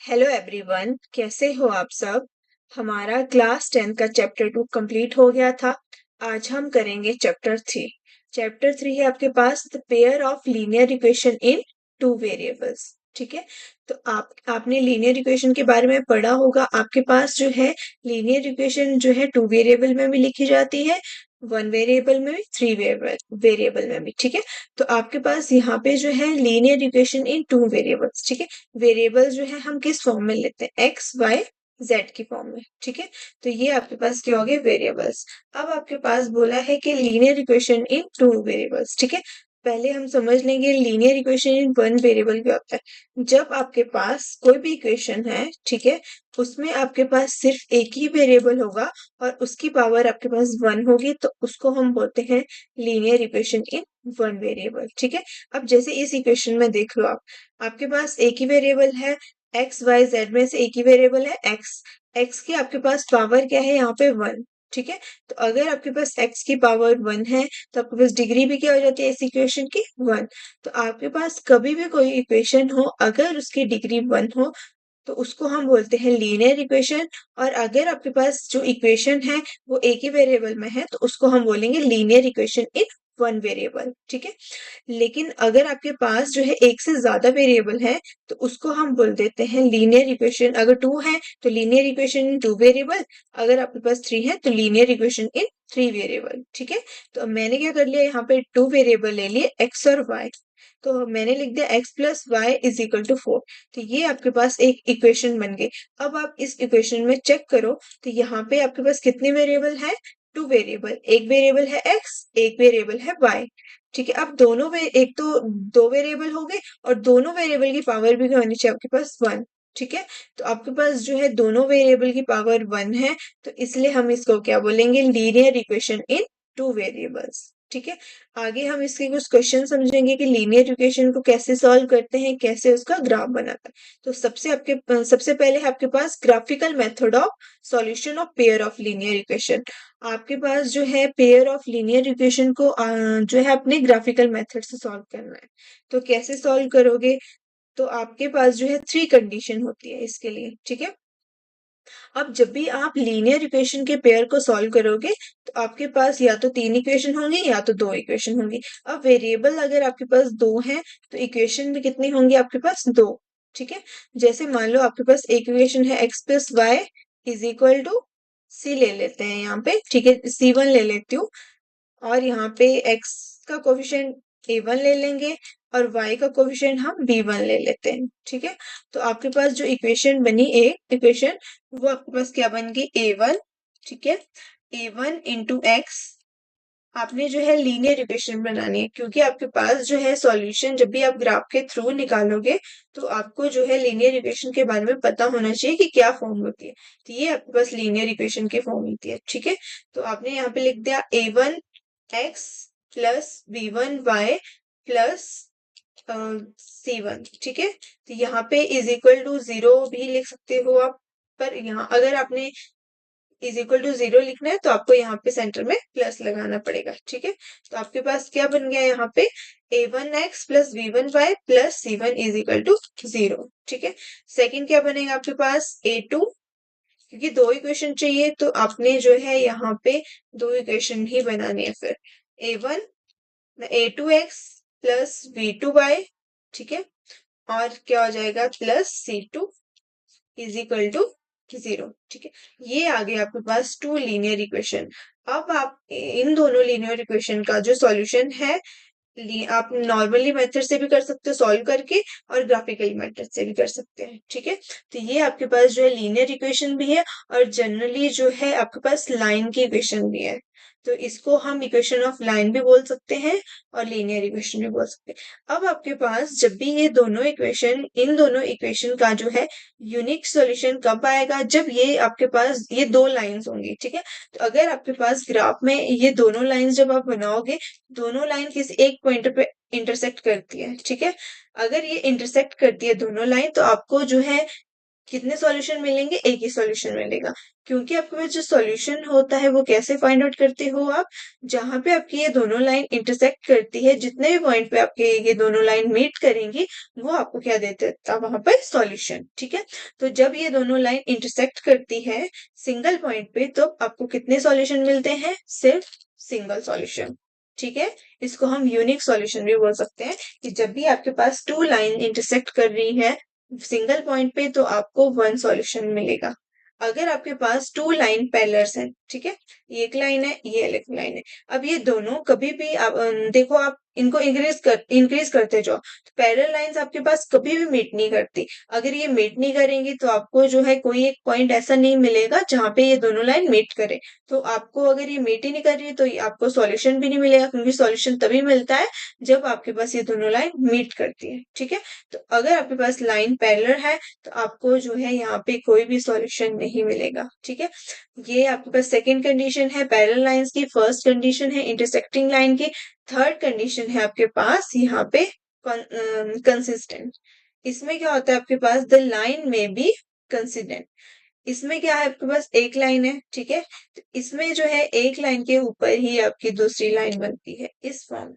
Hello everyone, कैसे हो आप सब। हमारा क्लास 10 का चैप्टर 2 कंप्लीट हो गया था। आज हम करेंगे चैप्टर 3। चैप्टर 3 है आपके पास the pair of linear equation in two variables. ठीक है, तो आपने लीनियर इक्वेशन के बारे में पढ़ा होगा। आपके पास जो है लीनियर इक्वेशन जो है टू वेरिएबल में भी लिखी जाती है, वन वेरिएबल में भी, थ्री वेरिएबल में भी। ठीक है, तो आपके पास यहाँ पे जो है linear equation in two variables. ठीक है, वेरिएबल जो है हम किस फॉर्म में लेते हैं, एक्स वाई जेड की फॉर्म में। ठीक है, तो ये आपके पास क्या हो गए, वेरिएबल्स। अब आपके पास बोला है कि linear equation in two variables. ठीक है, पहले हम समझ लेंगे linear equation in one variable क्या होता है। जब आपके पास कोई भी इक्वेशन है, ठीक है, उसमें आपके पास सिर्फ एक ही वेरिएबल होगा और उसकी पावर आपके पास वन होगी, तो उसको हम बोलते हैं linear equation in one variable. ठीक है, अब जैसे इस इक्वेशन में देख लो आप, आपके पास एक ही वेरिएबल है, एक्स वाई जेड में से एक ही वेरिएबल है एक्स। एक्स की आपके पास पावर क्या है यहाँ पे, वन। ठीक है, तो अगर आपके पास एक्स की पावर वन है तो आपके पास डिग्री भी क्या हो जाती है इस इक्वेशन की, वन। तो आपके पास कभी भी कोई इक्वेशन हो, अगर उसकी डिग्री वन हो तो उसको हम बोलते हैं लीनियर इक्वेशन। और अगर आपके पास जो इक्वेशन है वो एक ही वेरिएबल में है तो उसको हम बोलेंगे linear equation in one variable. ठीक है, लेकिन अगर आपके पास जो है एक से ज्यादा वेरिएबल है तो उसको हम बोल देते हैं लीनियर इक्वेशन। अगर टू है तो linear equation in two variable, अगर आपके पास थ्री है तो linear equation in three variable. ठीक है, तो अब मैंने क्या कर लिया, यहाँ पे टू वेरिएबल ले लिए एक्स और वाई, तो मैंने लिख दिया x plus y is equal to four. तो ये आपके पास एक इक्वेशन बन गई। अब आप इस इक्वेशन में चेक करो तो यहाँ पे आपके पास कितने वेरिएबल है, टू वेरिएबल। एक वेरिएबल है एक्स, एक वेरिएबल है वाई। ठीक है, अब दोनों एक तो दो वेरिएबल हो गए और दोनों वेरिएबल की पावर भी होनी चाहिए आपके पास वन। ठीक है, तो आपके पास जो है दोनों वेरिएबल की पावर वन है, तो इसलिए हम इसको क्या बोलेंगे, linear equation in two variables. ठीक है, आगे हम इसके कुछ क्वेश्चन समझेंगे कि लीनियर इक्वेशन को कैसे सॉल्व करते हैं, कैसे उसका ग्राफ बनाता है। तो सबसे पहले है आपके पास graphical method of solution of pair of linear equation. आपके पास जो है पेयर ऑफ लीनियर इक्वेशन को जो है अपने ग्राफिकल मेथड से सॉल्व करना है। तो कैसे सॉल्व करोगे, तो आपके पास जो है थ्री कंडीशन होती है इसके लिए। ठीक है, अब जब भी आप लीनियर इक्वेशन के पेयर को सॉल्व करोगे तो आपके पास या तो तीन इक्वेशन होंगी या तो दो इक्वेशन होंगी। अब वेरिएबल अगर आपके पास दो हैं तो इक्वेशन भी कितनी होंगी आपके पास, दो। ठीक है, जैसे मान लो आपके पास एक इक्वेशन है x plus y is equal to c, ले लेते हैं यहाँ पे। ठीक है, सी वन ले लेती हूँ और यहाँ पे x का कोफिशिएंट a1 ले लेंगे और y का कोफिशिएंट हम b1 ले लेते हैं। ठीक है, तो आपके पास जो इक्वेशन बनी एक इक्वेशन, वो आपके पास क्या बन गई, a1। ठीक है, a1 इंटू एक्स। आपने जो है लीनियर इक्वेशन बनानी है, क्योंकि आपके पास जो है सॉल्यूशन जब भी आप ग्राफ के थ्रू निकालोगे तो आपको जो है लीनियर इक्वेशन के बारे में पता होना चाहिए कि क्या फॉर्म होती है। तो ये आपके पास लीनियर इक्वेशन की फॉर्म होती है। ठीक है, तो आपने यहाँ पे लिख दिया a1 x plus b1 Y plus c1। ठीक है, तो यहाँ पे इज इक्वल टू जीरो भी लिख सकते हो आप, पर यहाँ अगर आपने इज इक्वल टू जीरो लिखना है तो आपको यहाँ पे सेंटर में प्लस लगाना पड़ेगा। ठीक है, तो आपके पास क्या बन गया यहाँ पे, a1x plus b1y plus c1 is equal to zero. ठीक है, सेकंड क्या बनेगा आपके पास, a2। क्योंकि दो इक्वेशन चाहिए तो आपने जो है यहाँ पे दो इक्वेशन ही बनानी है। फिर a1 a2x प्लस b2y। ठीक है, और क्या हो जाएगा, plus c2 is equal to zero. ठीक है, ये आ गया आपके पास टू लीनियर इक्वेशन। अब आप इन दोनों लीनियर इक्वेशन का जो सॉल्यूशन है, आप नॉर्मली मेथड से भी कर सकते हो सॉल्व करके और ग्राफिकल मेथड से भी कर सकते हैं। ठीक है, तो ये आपके पास जो है लीनियर इक्वेशन भी है और जनरली जो है आपके पास लाइन की इक्वेशन भी है। तो इसको हम इक्वेशन ऑफ लाइन भी बोल सकते हैं और लीनियर इक्वेशन भी बोल सकते हैं। अब आपके पास जब भी ये दोनों इक्वेशन, इन दोनों इक्वेशन का जो है यूनिक सॉल्यूशन कब आएगा, जब ये आपके पास ये दो लाइंस होंगी। ठीक है, तो अगर आपके पास ग्राफ में ये दोनों लाइंस जब आप बनाओगे, दोनों लाइन किसी एक पॉइंट पे इंटरसेक्ट करती है। ठीक है, अगर ये इंटरसेक्ट करती है दोनों लाइन तो आपको जो है कितने सॉल्यूशन मिलेंगे? एक ही सॉल्यूशन मिलेगा, क्योंकि आपके पास जो सॉल्यूशन होता है वो कैसे फाइंड आउट करते हो आप? जहां पे आपकी ये दोनों लाइन इंटरसेक्ट करती है, जितने भी पॉइंट पे आपके ये दोनों लाइन मीट करेंगी, वो आपको क्या दे देता है वहां पर? सॉल्यूशन। ठीक है, तो जब ये दोनों लाइन इंटरसेक्ट करती है सिंगल पॉइंट पे, तो आपको कितने सॉल्यूशन मिलते हैं? सिर्फ सिंगल सॉल्यूशन। ठीक है, इसको हम यूनिक सॉल्यूशन भी बोल सकते हैं, कि जब भी आपके पास टू लाइन इंटरसेक्ट कर रही है सिंगल पॉइंट पे, तो आपको वन सॉल्यूशन मिलेगा। अगर आपके पास टू लाइन पैरेलल्स हैं, ठीक है, ये एक लाइन है, ये अलग लाइन है, अब ये दोनों कभी भी आप देखो, आप इनको इंक्रीज करते जाओ, तो पैरेलल लाइंस आपके पास कभी भी मीट नहीं करती। अगर ये मीट नहीं करेंगी तो आपको जो है कोई एक पॉइंट ऐसा नहीं मिलेगा जहां पे ये दोनों लाइन मीट करे। तो आपको अगर ये मीट ही नहीं कर रही है तो आपको सॉल्यूशन भी नहीं मिलेगा, क्योंकि सॉल्यूशन तभी मिलता है जब आपके पास ये दोनों लाइन मीट करती है। ठीक है, तो अगर आपके पास लाइन पैरेलल है तो आपको जो है यहाँ पे कोई भी सॉल्यूशन नहीं मिलेगा। ठीक है, ये आपके पास सेकंड कंडीशन है पैरेलल लाइंस की, फर्स्ट कंडीशन है इंटरसेक्टिंग लाइन की, थर्ड कंडीशन है आपके पास यहाँ पे कंसिस्टेंट। इसमें क्या होता है आपके पास? द लाइन में बी कंसिस्टेंट। इसमें क्या है आपके पास? एक लाइन है, ठीक है, तो इसमें जो है एक लाइन के ऊपर ही आपकी दूसरी लाइन बनती है इस फॉर्म।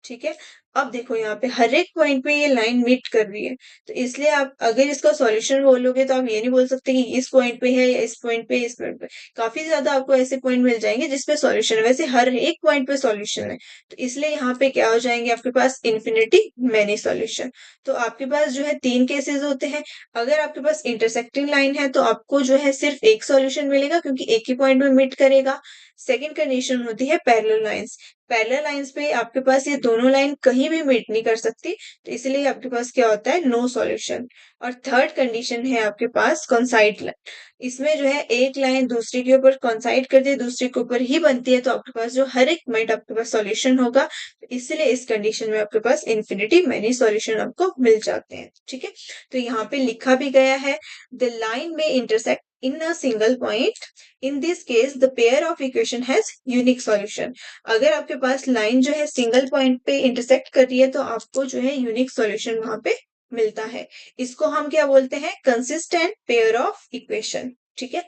ठीक है, अब देखो यहाँ पे हर एक पॉइंट पे ये लाइन मीट कर रही है, तो इसलिए आप अगर इसका सॉल्यूशन बोलोगे तो आप ये नहीं बोल सकते कि इस पॉइंट पे है या इस पॉइंट पे, इस पॉइंट पे। काफी ज्यादा आपको ऐसे पॉइंट मिल जाएंगे जिसपे सॉल्यूशन है, वैसे हर एक पॉइंट पे सॉल्यूशन है, तो इसलिए यहाँ पे क्या हो जाएंगे आपके पास? Infinity many solution. तो आपके पास जो है तीन केसेस होते हैं। अगर आपके पास इंटरसेक्टिंग लाइन है तो आपको जो है सिर्फ एक सॉल्यूशन मिलेगा, क्योंकि एक ही पॉइंट में मीट करेगा। सेकेंड कंडीशन होती है पैरेलल लाइंस। पैरेलल लाइंस पे आपके पास ये दोनों लाइन कहीं भी मीट नहीं कर सकती, तो इसलिए आपके पास क्या होता है? No solution. और थर्ड कंडीशन है आपके पास कॉन्साइड लाइन। इसमें जो है एक लाइन दूसरी के ऊपर कॉन्साइड करती है, दूसरे के ऊपर ही बनती है, तो आपके पास जो हर एक पॉइंट आपके पास सॉल्यूशन होगा, तो इसलिए इस कंडीशन में आपके पास इन्फिनिटी मैनी सॉल्यूशन आपको मिल जाते हैं। ठीक है, तो यहाँ पे लिखा भी गया है, द लाइन में intersect in a single point, in this case the pair of equation has unique solution. अगर आपके पास लाइन जो है सिंगल पॉइंट पे इंटरसेक्ट कर रही है तो आपको जो है यूनिक सॉल्यूशन वहां पे मिलता है। इसको हम क्या बोलते हैं? Consistent pair of equation. ठीक है,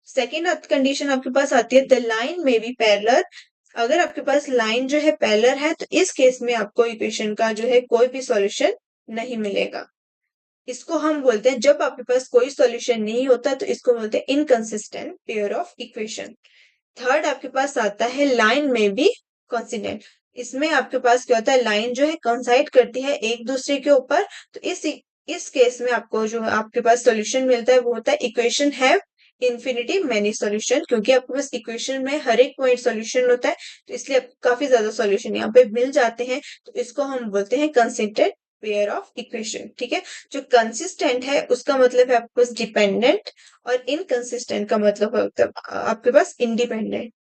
सेकेंड कंडीशन आपके पास आती है, द लाइन में बी पैरेलल। अगर आपके पास लाइन जो है पैरेलल है तो इस केस में आपको इक्वेशन का जो है कोई भी सॉल्यूशन नहीं मिलेगा। इसको हम बोलते हैं, जब आपके पास कोई सॉल्यूशन नहीं होता तो इसको बोलते हैं inconsistent pair of equation. Third आपके पास आता है लाइन में भी कॉन्सिडेंट। इसमें आपके पास क्या होता है? लाइन जो है कंसाइड करती है एक दूसरे के ऊपर, तो इस केस में आपको जो आपके पास सॉल्यूशन मिलता है वो होता है equation have infinity many solution. क्योंकि आपके पास इक्वेशन में हर एक पॉइंट सॉल्यूशन होता है, तो इसलिए आपको काफी ज्यादा सॉल्यूशन यहाँ पे मिल जाते हैं, तो इसको हम बोलते हैं कंसिस्टेंट पेयर ऑफ इक्वेशन। ठीक है, जो कंसिस्टेंट है उसका मतलब है आपके पास डिपेंडेंट, और इनकंसिस्टेंट का मतलब होता है आपके पास इंडिपेंडेंट।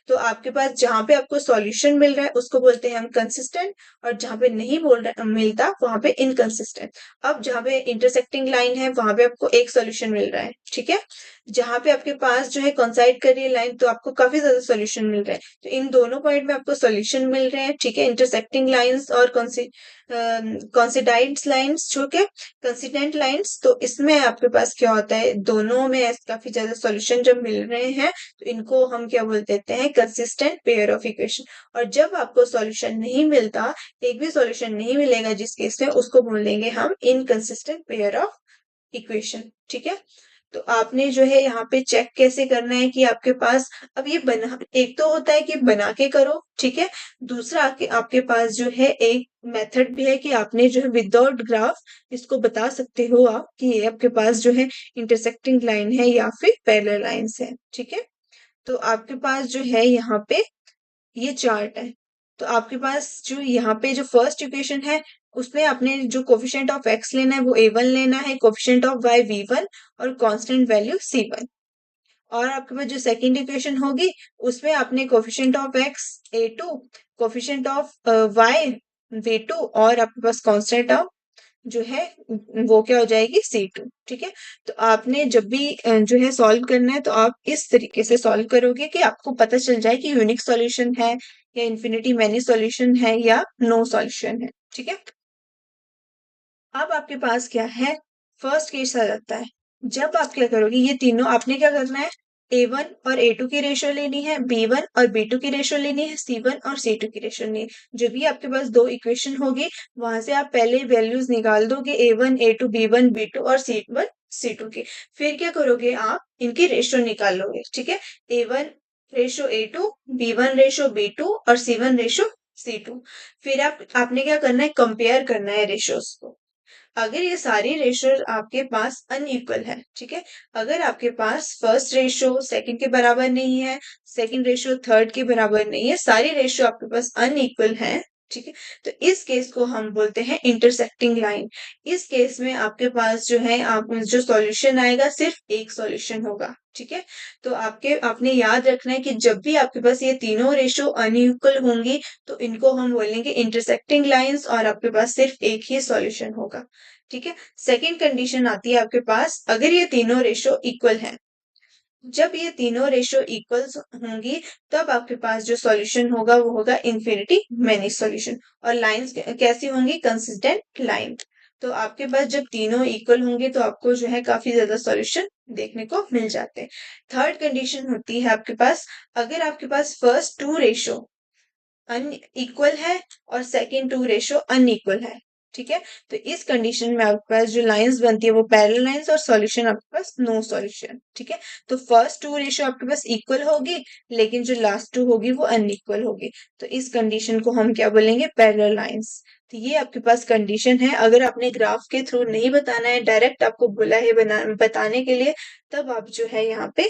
तो आपके पास जहां पे आपको सॉल्यूशन मिल रहा है उसको बोलते हैं हम कंसिस्टेंट, और जहां पे नहीं मिलता वहां पे इनकंसिस्टेंट। अब जहां पे इंटरसेक्टिंग लाइन है वहां पे आपको एक सॉल्यूशन मिल रहा है, ठीक है, जहां पे आपके पास जो है कॉन्साइड कर रही है लाइन तो आपको काफी ज्यादा सॉल्यूशन मिल रहा है, तो इन दोनों पॉइंट में आपको सॉल्यूशन मिल रहे हैं। ठीक है, इंटरसेक्टिंग लाइंस और कॉन्सिडाइड्स लाइंस, ठीक है, कंसिडेंट लाइंस, तो इसमें आपके पास क्या होता है? दोनों में काफी ज्यादा सॉल्यूशन जब मिल रहे हैं तो इनको हम क्या बोल देते हैं? Consistent pair of equation. और जब आपको सॉल्यूशन नहीं मिलता, एक भी सॉल्यूशन नहीं मिलेगा जिस केस में, उसको बोल देंगे हम इनकंसिस्टेंट पेयर ऑफ इक्वेशन। ठीक है, तो आपने जो है यहाँ पे चेक कैसे करना है कि आपके पास, अब ये बना, एक तो होता है कि बना के करो, ठीक है, दूसरा आपके पास जो है एक मेथड भी है कि आपने जो है विदाउट ग्राफ इसको बता सकते हो आप कि ये आपके पास जो है इंटरसेक्टिंग लाइन है या फिर पैरेलल लाइंस है। ठीक है, तो आपके पास जो है यहाँ पे ये चार्ट है, तो आपके पास जो यहाँ पे जो फर्स्ट इक्वेशन है उसमें आपने जो कोफिशिएंट ऑफ एक्स लेना है वो a1 लेना है, कोफिशिएंट ऑफ y v1 और कांस्टेंट वैल्यू c1। और आपके पास जो सेकंड इक्वेशन होगी उसमें आपने coefficient of x a2, coefficient of y v2 और आपके पास कांस्टेंट ऑफ जो है वो क्या हो जाएगी? C2। ठीक है, तो आपने जब भी जो है सॉल्व करना है तो आप इस तरीके से सॉल्व करोगे कि आपको पता चल जाए कि यूनिक सॉल्यूशन है या इन्फिनिटी मैनी सॉल्यूशन है या नो सॉल्यूशन है। ठीक है, अब आपके पास क्या है? फर्स्ट केस आ जाता है। जब आप क्या करोगे, ये तीनों आपने क्या करना है, A1 और A2 की रेशियो लेनी है, B1 और B2 की रेशियो लेनी है, C1 और C2 की रेशियो लेनी है। जो भी आपके पास दो इक्वेशन होगी वहां से आप पहले वैल्यूज निकाल दोगे, A1 A2 B1 B2 और C1 C2 की। फिर क्या करोगे, आप इनकी रेशियो निकाल लोगे, ठीक है। A1 ratio A2, B1 ratio B2 और C1 रेशियो C2। फिर आपने क्या करना है, कंपेयर करना है रेशियोज को। अगर ये सारी रेशियो आपके पास अनइक्वल है, ठीक है, अगर आपके पास फर्स्ट रेशियो सेकंड के बराबर नहीं है, सेकंड रेशियो थर्ड के बराबर नहीं है, सारी रेशियो आपके पास अनइक्वल है, ठीक है, तो इस केस को हम बोलते हैं इंटरसेक्टिंग लाइन। इस केस में आपके पास जो है, आप जो सॉल्यूशन आएगा सिर्फ एक सॉल्यूशन होगा, ठीक है। तो आपने याद रखना है कि जब भी आपके पास ये तीनों रेशियो अनइक्वल होंगी तो इनको हम बोलेंगे इंटरसेक्टिंग लाइंस और आपके पास सिर्फ एक ही सॉल्यूशन होगा, ठीक है। सेकेंड कंडीशन आती है आपके पास, अगर ये तीनों रेशियो इक्वल हैं, जब ये तीनों रेशियो इक्वल होंगी तब आपके पास जो सॉल्यूशन होगा वो होगा इन्फिनिटी मैनी सॉल्यूशन। और लाइंस कैसी होंगी, कंसिस्टेंट लाइन। तो आपके पास जब तीनों इक्वल होंगे तो आपको जो है काफी ज्यादा सॉल्यूशन देखने को मिल जाते हैं। थर्ड कंडीशन होती है आपके पास, अगर आपके पास फर्स्ट टू रेशियो अनइक्वल है और सेकेंड टू रेशियो अनइक्वल है, ठीक है, तो इस कंडीशन में आपके पास जो लाइंस बनती है वो पैरेलल लाइंस और सॉल्यूशन आपके पास नो सॉल्यूशन, ठीक है। तो फर्स्ट टू रेशियो आपके पास इक्वल होगी लेकिन जो लास्ट टू होगी वो अनइक्वल होगी, तो इस कंडीशन को हम क्या बोलेंगे, पैरेलल लाइंस। तो ये आपके पास कंडीशन है। अगर आपने ग्राफ के थ्रू नहीं बताना है, डायरेक्ट आपको बोला है बताने के लिए, तब आप जो है यहाँ पे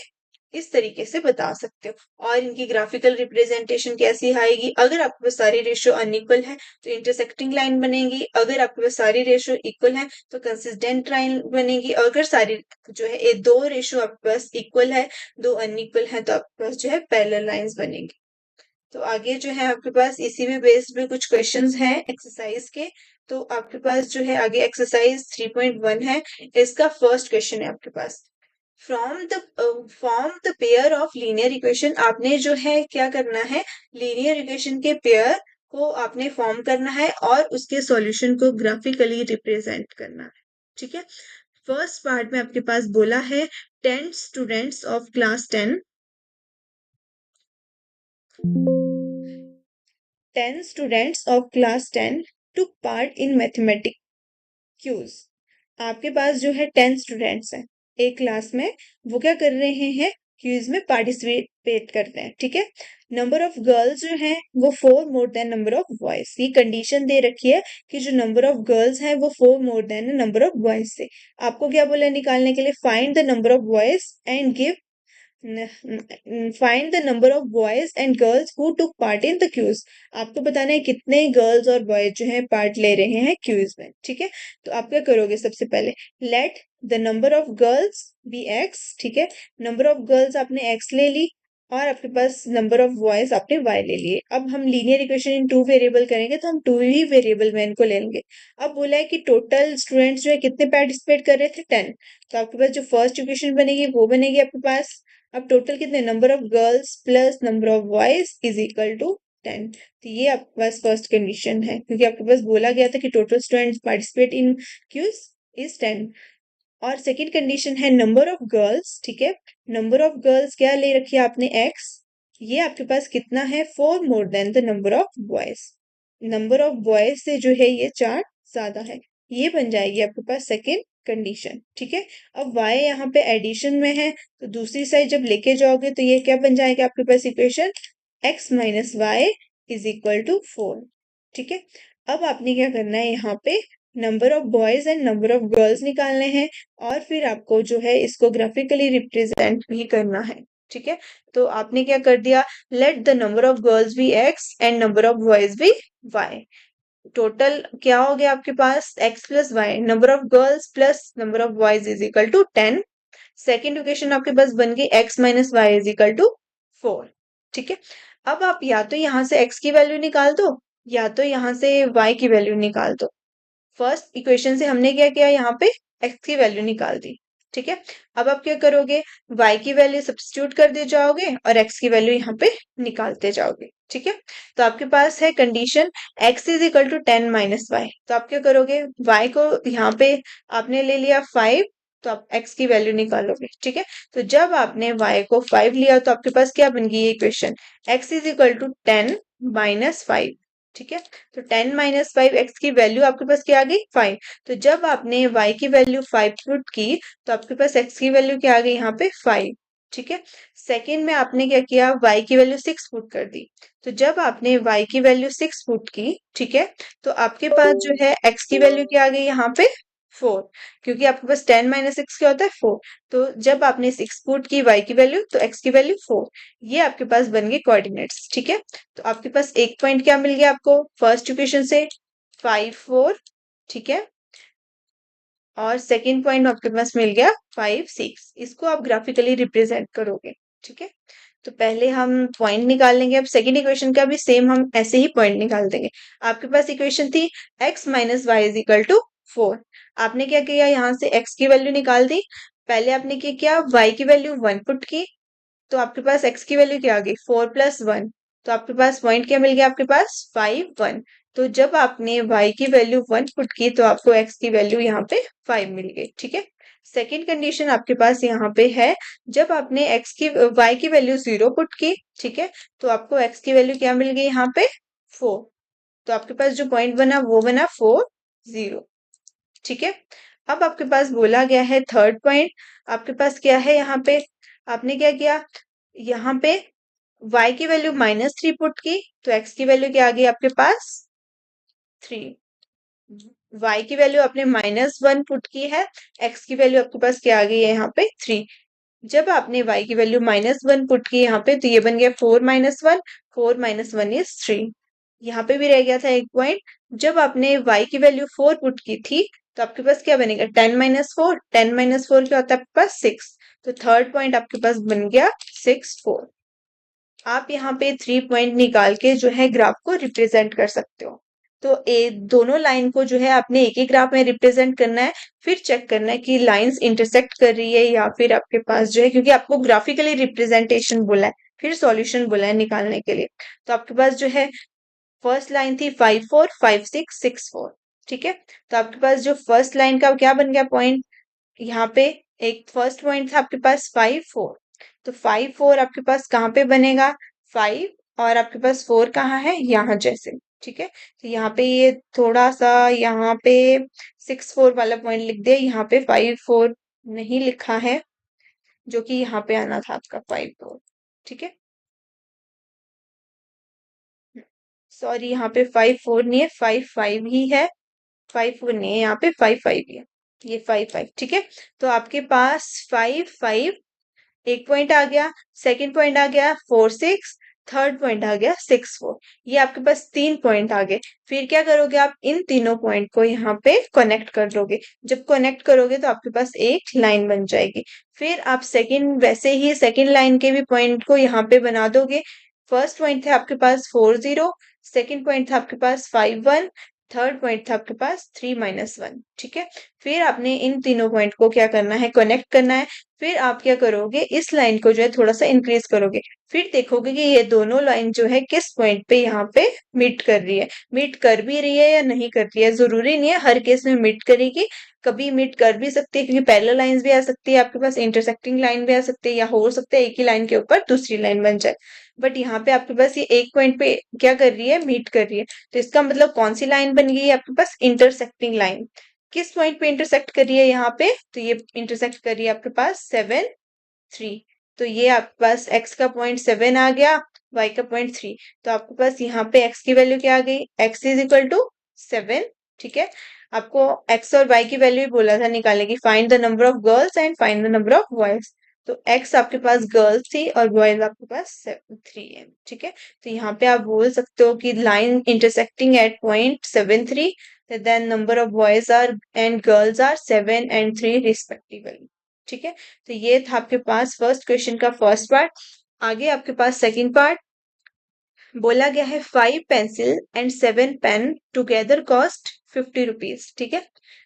इस तरीके से बता सकते हो। और इनकी ग्राफिकल रिप्रेजेंटेशन कैसी आएगी, अगर आपके पास सारी रेशियो अनइक्वल है तो इंटरसेक्टिंग लाइन बनेगी, अगर आपके पास सारी रेशियो इक्वल है तो कंसिस्टेंट लाइन बनेगी, अगर सारी जो है ये दो रेशियो आपके पास इक्वल है, दो अनइक्वल है, तो आपके पास जो है पैरेलल लाइंस बनेंगी। तो आगे जो है आपके पास इसी में बेस्ड में कुछ क्वेश्चंस हैं एक्सरसाइज के। तो आपके पास जो है आगे एक्सरसाइज 3.1 है, इसका फर्स्ट क्वेश्चन है आपके पास, form the pair of linear equation. आपने जो है क्या करना है, लीनियर इक्वेशन के पेयर को आपने फॉर्म करना है और उसके सॉल्यूशन को ग्राफिकली रिप्रेजेंट करना है, ठीक है। फर्स्ट पार्ट में आपके पास बोला है 10 students of class 10 took part in mathematic quiz. आपके पास जो है 10 स्टूडेंट्स हैं एक क्लास में, वो क्या कर रहे हैं, क्यूज में पार्टिसिपेट करते हैं, ठीक है। नंबर ऑफ गर्ल्स जो है वो 4 more than number of boys. ये कंडीशन दे रखी है कि जो नंबर ऑफ गर्ल्स है वो 4 more than number of boys से। आपको क्या बोला निकालने के लिए, find the number of boys and give find the number of boys and girls who took part in the quiz. आपको बताना है कितने गर्ल्स और बॉयज जो है पार्ट ले रहे हैं क्यूज में, ठीक है। तो आप क्या करोगे, सबसे पहले let the number of girls be x, ठीक है। नंबर ऑफ गर्ल्स आपने एक्स ले ली और आपके पास नंबर ऑफ बॉयज आपने वाई ले लिए। अब हम linear equation in two variable करेंगे तो हम टू ही वेरिएबल में इनको ले लेंगे। अब बोला है कि टोटल स्टूडेंट्स जो है कितने पार्टिसिपेट कर रहे थे, 10। तो आपके पास जो फर्स्ट इक्वेशन बनेगी वो बनेगी आपके पास, अब टोटल कितने, number of girls plus number of boys is equal to 10। तो ये आपके पास फर्स्ट कंडीशन है, क्योंकि आपके पास बोला गया था कि total students participate in quiz is 10। और सेकंड कंडीशन है नंबर ऑफ गर्ल्स, ठीक है। नंबर ऑफ गर्ल्स क्या ले रखी है आपने, एक्स। ये आपके पास कितना है, 4 more then the number of boys. Number of boys से जो है ये 4 ज्यादा है। ये बन जाएगी आपके पास सेकेंड कंडीशन, ठीक है। अब y यहाँ पे एडिशन में है तो दूसरी साइड जब लेके जाओगे तो ये क्या बन जाएगा आपके पास equation, x minus y is equal to 4, ठीक है। अब आपने क्या करना है, यहाँ पे number of boys and number of girls निकालने हैं और फिर आपको जो है इसको ग्राफिकली रिप्रेजेंट भी करना है, ठीक है। तो आपने क्या कर दिया, let the number of girls be x and number of boys be y। Total क्या हो गया आपके पास, x plus y, number of girls plus number of boys is equal to 10। Second equation आपके पास बन गई x minus y is equal to 4, ठीक है। अब आप या तो यहाँ से x की वैल्यू निकाल दो या तो यहाँ से y की वैल्यू निकाल दो। फर्स्ट इक्वेशन से हमने क्या किया, यहाँ पे x की वैल्यू निकाल दी, ठीक है। अब आप क्या करोगे, y की वैल्यू सब्स्टिट्यूट कर दे जाओगे और x की वैल्यू यहाँ पे निकालते जाओगे। ठीक है, तो आपके पास है condition x is equal to 10 minus y. तो आप क्या करोगे, y को यहाँ पे आपने ले लिया 5, तो आप x की वैल्यू निकालोगे। ठीक है, तो जब आपने y को 5 लिया तो आपके पास क्या बन गई ये equation, x is equal to 10 minus 5। ठीक है, तो 10 माइनस 5 x की वैल्यू आपके पास क्या आ गई 5। तो जब आपने y की वैल्यू 5 पुट की तो आपके पास x की वैल्यू क्या आ गई यहाँ पे 5। ठीक है, सेकंड में आपने क्या किया, y की वैल्यू 6 पुट कर दी। तो जब आपने y की वैल्यू 6 पुट की, ठीक है, तो आपके पास जो है x की वैल्यू क्या आ गई यहाँ पे 4, क्योंकि आपके पास 10 माइनस 6 क्या होता है 4। तो जब आपने 6 पुट की y की वैल्यू तो x की वैल्यू 4, ये आपके पास बन गए कोऑर्डिनेट्स। ठीक है, तो आपके पास एक पॉइंट क्या मिल गया आपको फर्स्ट इक्वेशन से 5 4। ठीक है, और सेकंड पॉइंट आपके पास मिल गया 5 6। इसको आप ग्राफिकली रिप्रेजेंट करोगे। ठीक है, तो पहले हम पॉइंट निकाल लेंगे, अब सेकंड इक्वेशन का भी सेम हम ऐसे ही पॉइंट निकाल देंगे। आपके पास इक्वेशन थी x minus y is equal to 4। आपने क्या किया, यहाँ से x की वैल्यू निकाल दी। पहले आपने क्या किया, y की वैल्यू 1 पुट की, तो आपके पास x की वैल्यू क्या आ गई 4 प्लस 1। तो आपके पास पॉइंट क्या मिल गया, आपके पास 5 1। तो जब आपने y की वैल्यू 1 पुट की तो आपको x की वैल्यू यहाँ पे 5 मिल गई। ठीक है, सेकेंड कंडीशन आपके पास यहाँ पे है, जब आपने y की वैल्यू 0 पुट की, ठीक है, तो आपको x की वैल्यू क्या मिल गई यहाँ पे 4। तो आपके पास जो पॉइंट बना वो बना 4 0। ठीक है, अब आपके पास बोला गया है थर्ड पॉइंट, आपके पास क्या है यहाँ पे, आपने क्या किया, यहाँ पे y की वैल्यू -3 पुट की, तो x की वैल्यू क्या आ गई आपके पास 3। y की वैल्यू आपने -1 पुट की है, x की वैल्यू आपके पास क्या आ गई है यहाँ पे 3। जब आपने y की वैल्यू -1 पुट की यहाँ पे तो ये बन गया 4 माइनस 1, 4 माइनस 1 इज 3। यहाँ पे भी रह गया था एक पॉइंट, जब आपने y की वैल्यू 4 पुट की थी तो आपके पास क्या बनेगा 10 माइनस 4, 10 माइनस 4 क्या होता है आपके पास 6। तो थर्ड पॉइंट आपके पास बन गया 6 4। आप यहाँ पे 3 पॉइंट निकाल के जो है ग्राफ को रिप्रेजेंट कर सकते हो। तो दोनों लाइन को जो है आपने एक ही ग्राफ में रिप्रेजेंट करना है, फिर चेक करना है कि लाइंस इंटरसेक्ट कर रही है या फिर आपके पास जो है, क्योंकि आपको ग्राफिकली रिप्रेजेंटेशन बोला है फिर सॉल्यूशन बोला है निकालने के लिए। तो आपके पास जो है फर्स्ट लाइन थी 5 4 5 6 6 4। ठीक है, तो आपके पास जो फर्स्ट लाइन का क्या बन गया पॉइंट, यहाँ पे एक फर्स्ट पॉइंट था आपके पास 5 4। तो 5 4 आपके पास कहाँ पे बनेगा 5, और आपके पास 4 कहाँ है यहाँ जैसे। ठीक है, तो यहाँ पे ये थोड़ा सा यहाँ पे 6 4 वाला पॉइंट लिख दे, यहाँ पे 5 4 नहीं लिखा है, जो कि यहाँ पे आना था आपका 5 4। ठीक है, सॉरी यहाँ पे 5 4 नहीं है, 5 5 ही है, 5 4 नहीं है, यहाँ पे 5 5 ही है, ये 5 5। ठीक है, तो आपके पास 5 5 एक पॉइंट आ गया, सेकंड पॉइंट आ गया 4 6, थर्ड पॉइंट आ गया 6 4। ये आपके पास 3 पॉइंट आ गए। फिर क्या करोगे, आप इन तीनों पॉइंट को यहाँ पे कनेक्ट कर लोगे। जब कनेक्ट करोगे तो आपके पास एक लाइन बन जाएगी। फिर आप सेकंड वैसे ही सेकंड लाइन के भी पॉइंट को यहाँ पे बना दोगे। फर्स्ट पॉइंट था आपके पास 4 0, सेकंड पॉइंट था आपके पास 5 1, थर्ड पॉइंट था आपके पास 3 माइनस 1। ठीक है, फिर आपने इन तीनों पॉइंट को क्या करना है, कनेक्ट करना है। फिर आप क्या करोगे, इस लाइन को जो है थोड़ा सा इंक्रीज करोगे, फिर देखोगे कि ये दोनों लाइन जो है किस पॉइंट पे यहाँ पे मीट कर रही है। मीट कर भी रही है या नहीं कर रही है, जरूरी नहीं है हर केस में मीट करेगी, कभी मीट कर भी सकती है, क्योंकि पैरेलल लाइंस भी आ सकती है आपके पास, इंटरसेक्टिंग लाइन भी आ सकती है, या हो सकता है एक ही लाइन के ऊपर दूसरी लाइन बन जाए। बट यहाँ पे आपके पास ये एक पॉइंट पे क्या कर रही है, मीट कर रही है। तो इसका मतलब कौन सी लाइन बन गई है आपके पास, इंटरसेक्टिंग लाइन। किस पॉइंट पे इंटरसेक्ट कर रही है यहाँ पे, तो ये इंटरसेक्ट कर रही है आपके पास 7 3। तो ये आपके पास x का पॉइंट 7 आ गया, y का पॉइंट 3। तो आपके पास यहाँ पे x की वैल्यू क्या आ गई, x इज इक्वल टू 7। ठीक है, आपको x और y की वैल्यू भी बोला था निकालने की, find the number of girls and find the number of boys. तो x आपके पास गर्ल्स थी और बॉयज आपके पास 3 है। ठीक है, तो यहाँ पे आप बोल सकते हो कि line intersecting at point 7 3, then number of boys are and girls are 7 and 3 respectively। ठीक है, तो ये था आपके पास फर्स्ट क्वेश्चन का फर्स्ट पार्ट। आगे आपके पास सेकंड पार्ट बोला गया है 5 pencil and 7 pen together cost 50 rupees. ठीक है,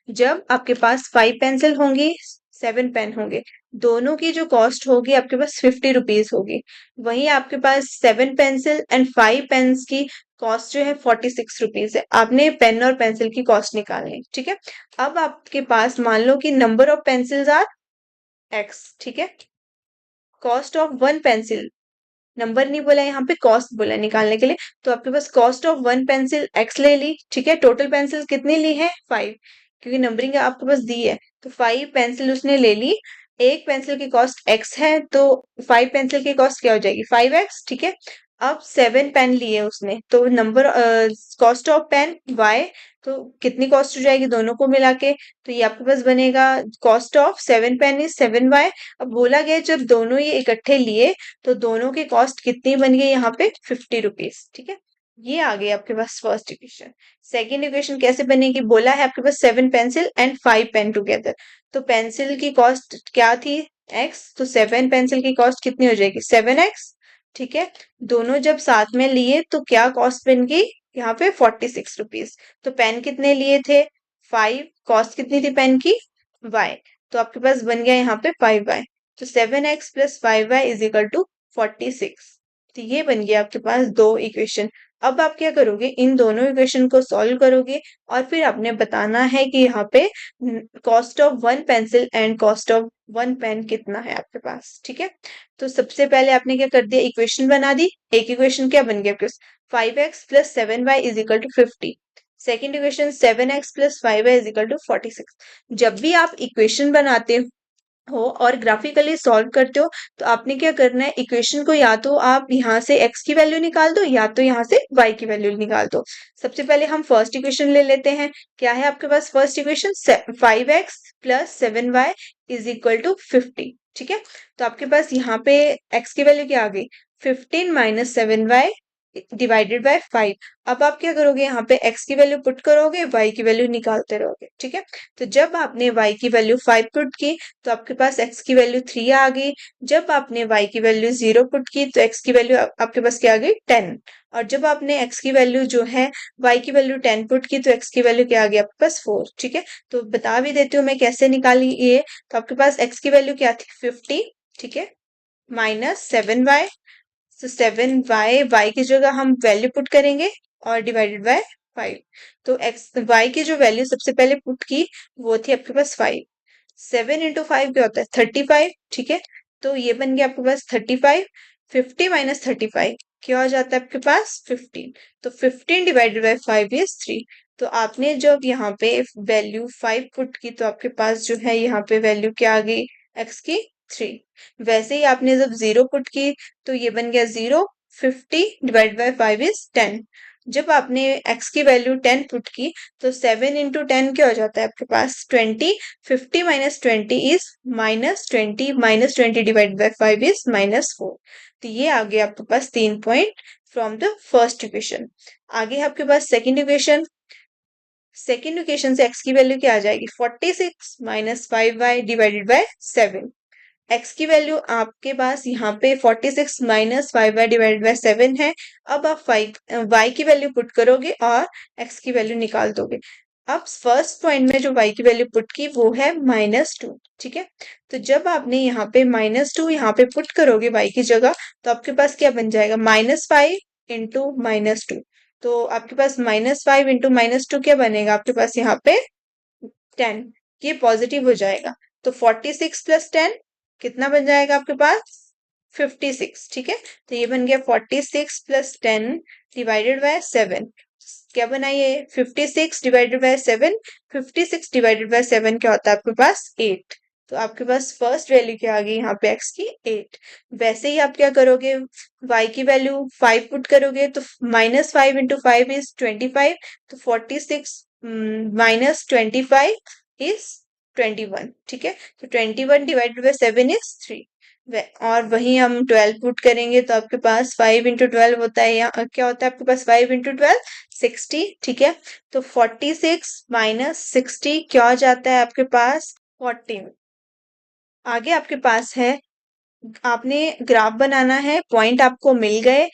जब आपके पास 5 पेंसिल होंगी, 7 पेन होंगे। दोनों की जो कॉस्ट होगी आपके पास 50 रुपीज होगी। वहीं आपके पास 7 पेंसिल एंड 5 पेन्स की कॉस्ट जो है 46 रुपीज है। आपने पेन और पेंसिल की कॉस्ट निकालनी, ठीक है। अब आपके पास मान लो कि number of pencils are x, ठीक है। Cost of one pencil, number नहीं बोला यहाँ पे, कॉस्ट बोला निकालने के लिए। तो आपके पास cost of one pencil x ले ली, ठीक है। टोटल पेंसिल कितनी ली है 5, क्योंकि नंबरिंग आपके पास दी है। तो 5 पेंसिल उसने ले ली। एक पेंसिल की कॉस्ट x है, तो 5 पेंसिल की कॉस्ट क्या हो जाएगी 5x, ठीक है। अब 7 पेन लिए उसने, तो number cost of pen y, तो कितनी कॉस्ट हो जाएगी दोनों को मिला के। तो ये आपके पास बनेगा cost of 7 pen is 7y। अब बोला गया जब दोनों ये इकट्ठे लिए तो दोनों की कॉस्ट कितनी बन गई यहाँ पे 50 रुपीज, ठीक है। ये आ गई आपके पास फर्स्ट इक्वेशन। सेकेंड इक्वेशन कैसे बनेगी, बोला है आपके पास 7 पेंसिल एंड 5 पेन टुगेदर। तो पेंसिल की कॉस्ट क्या थी x, तो 7 पेंसिल की कॉस्ट कितनी हो जाएगी 7x, ठीक है। दोनों जब साथ में लिए तो क्या कॉस्ट बन गई यहाँ पे 46 रुपीज। तो पेन कितने लिए थे 5, कॉस्ट कितनी थी पेन की y, तो आपके पास बन गया यहाँ पे 5y। तो 7x plus 5y is equal to 46। तो ये बन गया आपके पास दो इक्वेशन। अब आप क्या करोगे, इन दोनों इक्वेशन को सॉल्व करोगे और फिर आपने बताना है कि यहाँ पे cost of one pencil and cost of one pen कितना है आपके पास, ठीक है। तो सबसे पहले आपने क्या कर दिया, इक्वेशन बना दी। एक इक्वेशन क्या बन गया आपके पास 5x plus 7y is equal to 50। Second equation 7x plus 5y is equal to 46। जब भी आप इक्वेशन बनाते हो और ग्राफिकली सॉल्व करते हो तो आपने क्या करना है, इक्वेशन को या तो आप यहाँ से x की वैल्यू निकाल दो या तो यहाँ से y की वैल्यू निकाल दो। सबसे पहले हम फर्स्ट इक्वेशन ले लेते हैं। क्या है आपके पास first equation 5x plus 7y is equal to 50, ठीक है। तो आपके पास यहाँ पे x की वैल्यू क्या आ गई 15 माइनस 7y डिवाइडेड बाय 5। अब आप क्या करोगे, यहाँ पे x की वैल्यू पुट करोगे, y की वैल्यू निकालते रहोगे, ठीक है। तो जब आपने y की वैल्यू 5 पुट की तो आपके पास x की वैल्यू 3 आ गई। जब आपने y की वैल्यू 0 पुट की तो x की वैल्यू आपके पास क्या आ गई 10। और जब आपने x की वैल्यू जो है y की वैल्यू 10 पुट की तो x की वैल्यू क्या आ गई आपके पास 4, ठीक है। तो बता भी देती हूँ मैं कैसे निकाली ये। तो आपके पास x की वैल्यू क्या थी 50, ठीक है, माइनस 7y। तो 7y की जगह हम वैल्यू पुट करेंगे और डिवाइडेड बाय 5। तो x y की जो वैल्यू सबसे पहले पुट की वो थी आपके पास 5। 7 इंटू 5 क्या होता है 35, ठीक है। तो ये बन गया आपके पास 35। 50 माइनस 35 क्या हो जाता है आपके पास 15। तो 15 डिवाइडेड बाय 5 इज 3। तो आपने जब यहाँ पे वैल्यू 5 पुट की तो आपके पास जो है यहाँ पे वैल्यू क्या आ गई x की 3। वैसे ही आपने जब 0 पुट की तो ये बन गया 0। 50 डिवाइड बाय 5 इज 10। जब आपने x की वैल्यू 10 पुट की तो 7 इंटू 10 क्या हो जाता है आपके पास 20। 50 minus 20 is minus 20, minus 20 divide by 5 is minus 4। तो ये आ गया आपके पास 3 point from the first equation. आगे आपके पास सेकेंड इक्वेशन। सेकेंड इक्वेशन से x की वैल्यू क्या आ जाएगी 46 minus 5y divided by 7। x की वैल्यू आपके पास यहाँ पे 46 माइनस 5y डिवाइडेड बाय 7 है। अब आप 5 y की वैल्यू पुट करोगे और x की वैल्यू निकाल दोगे। अब फर्स्ट पॉइंट में जो y की वैल्यू पुट की वो है -2, ठीक है। तो जब आपने यहाँ पे -2 यहाँ पे पुट करोगे y की जगह तो आपके पास क्या बन जाएगा -5 इंटू -2। तो आपके पास -5 इंटू -2 क्या बनेगा आपके पास यहाँ पे 10। ये पॉजिटिव हो जाएगा तो 46 प्लस 10 कितना बन जाएगा आपके पास 56, ठीक है। तो ये बन गया 46 प्लस 10 डिवाइडेड बाय 7। क्या बना ये 56 डिवाइडेड बाय 7। 56 डिवाइडेड बाय 7 क्या होता है आपके पास 8। तो आपके पास फर्स्ट वैल्यू क्या आ गई यहाँ पे x की 8। वैसे ही आप क्या करोगे y की वैल्यू 5 पुट करोगे तो -5 इंटू 5 इज 25। तो 46 माइनस 25 इज 21, ठीक है। तो 21 डिवाइडेड बाय 7 इज 3। और वही हम 12 पुट करेंगे तो आपके पास 5 इंटू 12 होता है, यहाँ क्या होता है आपके पास 5 इंटू 12 60, ठीक है। तो 46 माइनस 60 क्या हो जाता है आपके पास 14। आगे आपके पास है, आपने ग्राफ बनाना है, पॉइंट आपको मिल गए।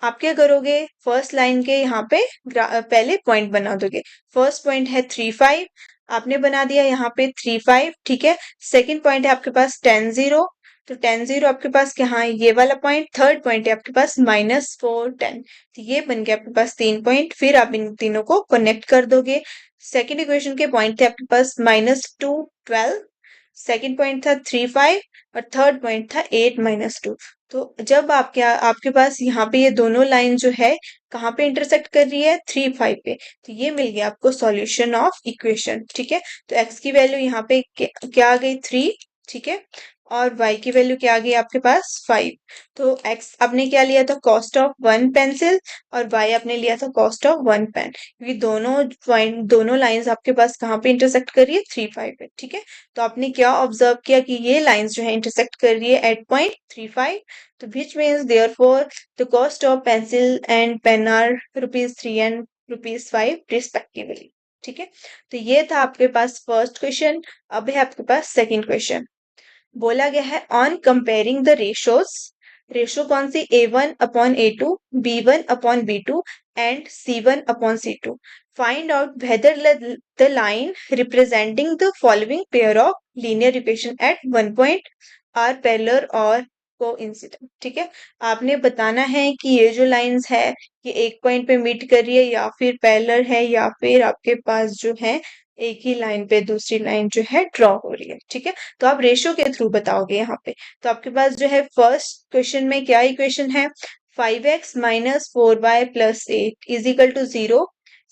आप क्या करोगे फर्स्ट लाइन के यहाँ पे पहले पॉइंट बना दोगे। फर्स्ट पॉइंट है 3 5, आपने बना दिया यहाँ पे 3 5, ठीक है। सेकंड पॉइंट है आपके पास 10 0, तो 10 0 आपके पास क्या है, ये वाला पॉइंट। थर्ड पॉइंट है आपके पास -4 10, तो ये बन गया आपके पास 3 पॉइंट। फिर आप इन तीनों को कनेक्ट कर दोगे। सेकंड इक्वेशन के पॉइंट थे आपके पास -2 12, सेकंड पॉइंट था 3 5, और थर्ड पॉइंट था 8 -2। तो जब आपके पास यहाँ पे ये दोनों लाइन जो है कहाँ पे इंटरसेक्ट कर रही है, 3 5 पे, तो ये मिल गया आपको सॉल्यूशन ऑफ इक्वेशन, ठीक है। तो x की वैल्यू यहाँ पे क्या आ गई, 3, ठीक है, और y की वैल्यू क्या आ गई आपके पास, 5। तो x आपने क्या लिया था, कॉस्ट ऑफ 1 पेंसिल, और y आपने लिया था कॉस्ट ऑफ 1 पेन, क्योंकि दोनों लाइंस आपके पास कहाँ पे इंटरसेक्ट कर रही है, 3 5 पे, ठीक है। तो आपने क्या ऑब्जर्व किया कि ये लाइंस जो है इंटरसेक्ट कर रही है एट पॉइंट 3 5, तो which means therefore the cost of pencil and pen are ₹3 and ₹5 respectively, ठीक है। तो ये था आपके पास फर्स्ट क्वेश्चन। अब है आपके पास सेकंड क्वेश्चन। बोला गया है on comparing the ratios, ratio कौन सी, A1/A2, B1/B2 and C1/C2, find out whether the line representing the following pair of linear equation at one point are parallel और कोइंसिडेंट, ठीक है। आपने बताना है कि ये जो लाइंस है ये एक पॉइंट पे मीट कर रही है, या फिर पैरेलल है, या फिर आपके पास जो है एक ही लाइन पे दूसरी लाइन जो है ड्रॉ हो रही है, ठीक है। तो आप रेशो के थ्रू बताओगे यहाँ पे। तो आपके पास जो है फर्स्ट क्वेश्चन में क्या इक्वेशन है, 5x - 4y + 8 is equal to 0।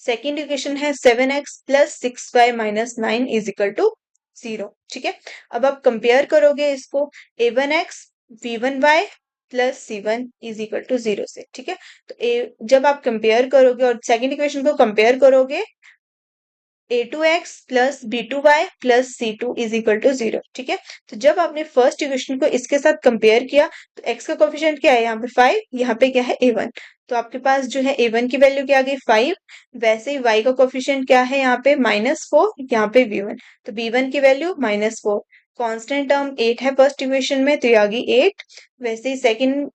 Second equation है 7x + 6y - 9 is equal to 0, ठीक है। अब आप कंपेयर करोगे इसको A1x V1y + C1 is equal to 0 से, ठीक है। तो जब आप कंपेयर करोगे और सेकेंड इक्वेशन को कंपेयर करोगे, A2x + B2y + C2 is equal to 0, ठीक है। तो जब आपने फर्स्ट इक्वेशन को इसके साथ कंपेयर किया तो x का कोफिशिएंट क्या है, यहाँ पे 5, यहाँ पे क्या है A1, तो आपके पास जो है A1 की वैल्यू क्या आ गई, 5। वैसे ही y का कोफिशिएंट क्या है, यहाँ पे -4, यहाँ पे V1, तो B1 की वैल्यू -4। कांस्टेंट टर्म 8 है फर्स्ट इक्वेशन में, तो ये आ गई 8। वैसे ही सेकंड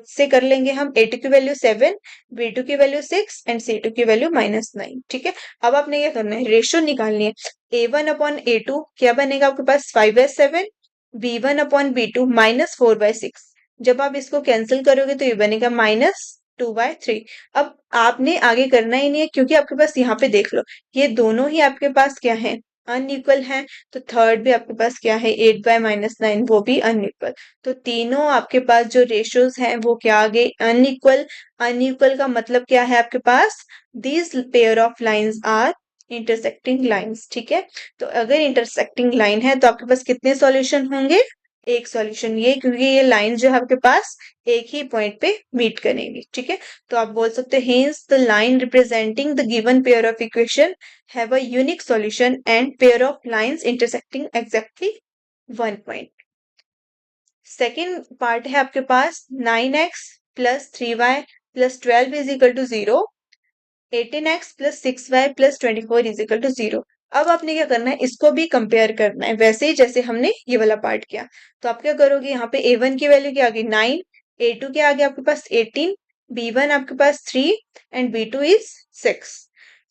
से कर लेंगे हम, A2 की वैल्यू 7, B2 की वैल्यू 6 एंड C2 की वैल्यू -9, ठीक है। अब आपने क्या करना है, रेशो निकालनी है। A1/A2 क्या बनेगा आपके पास, 5/7, B1/B2 -4/6। जब आप इसको कैंसिल करोगे तो ये बनेगा -2/3। अब आपने आगे करना ही नहीं है, क्योंकि आपके पास यहाँ पे देख लो ये दोनों ही आपके पास क्या है, अनइक्वल है। तो थर्ड भी आपके पास क्या है, 8/-9, वो भी अनइक्वल। तो तीनों आपके पास जो रेशियोज हैं वो क्या आ गए, अनइक्वल। अनइक्वल का मतलब क्या है आपके पास, these pair of lines are intersecting lines, ठीक है। तो अगर इंटरसेक्टिंग लाइन है तो आपके पास कितने सॉल्यूशन होंगे, एक सॉल्यूशन, ये क्योंकि ये लाइन जो है आपके पास एक ही पॉइंट पे मीट करेंगी, ठीक है। तो आप बोल सकते हैं hence the line representing the given pair of equation have a unique solution and pair of lines intersecting exactly one point। Second part है आपके पास 9x + 3y + 12 is equal to 0, 18x + 6y + 24 is equal to 0। अब आपने क्या करना है, इसको भी कंपेयर करना है वैसे ही जैसे हमने ये वाला पार्ट किया। तो आप क्या करोगे, यहाँ पे A1 की वैल्यू क्या आ गई, 9, A2 के आगे आपके पास 18, B1 आपके पास 3 एंड B2 इज 6,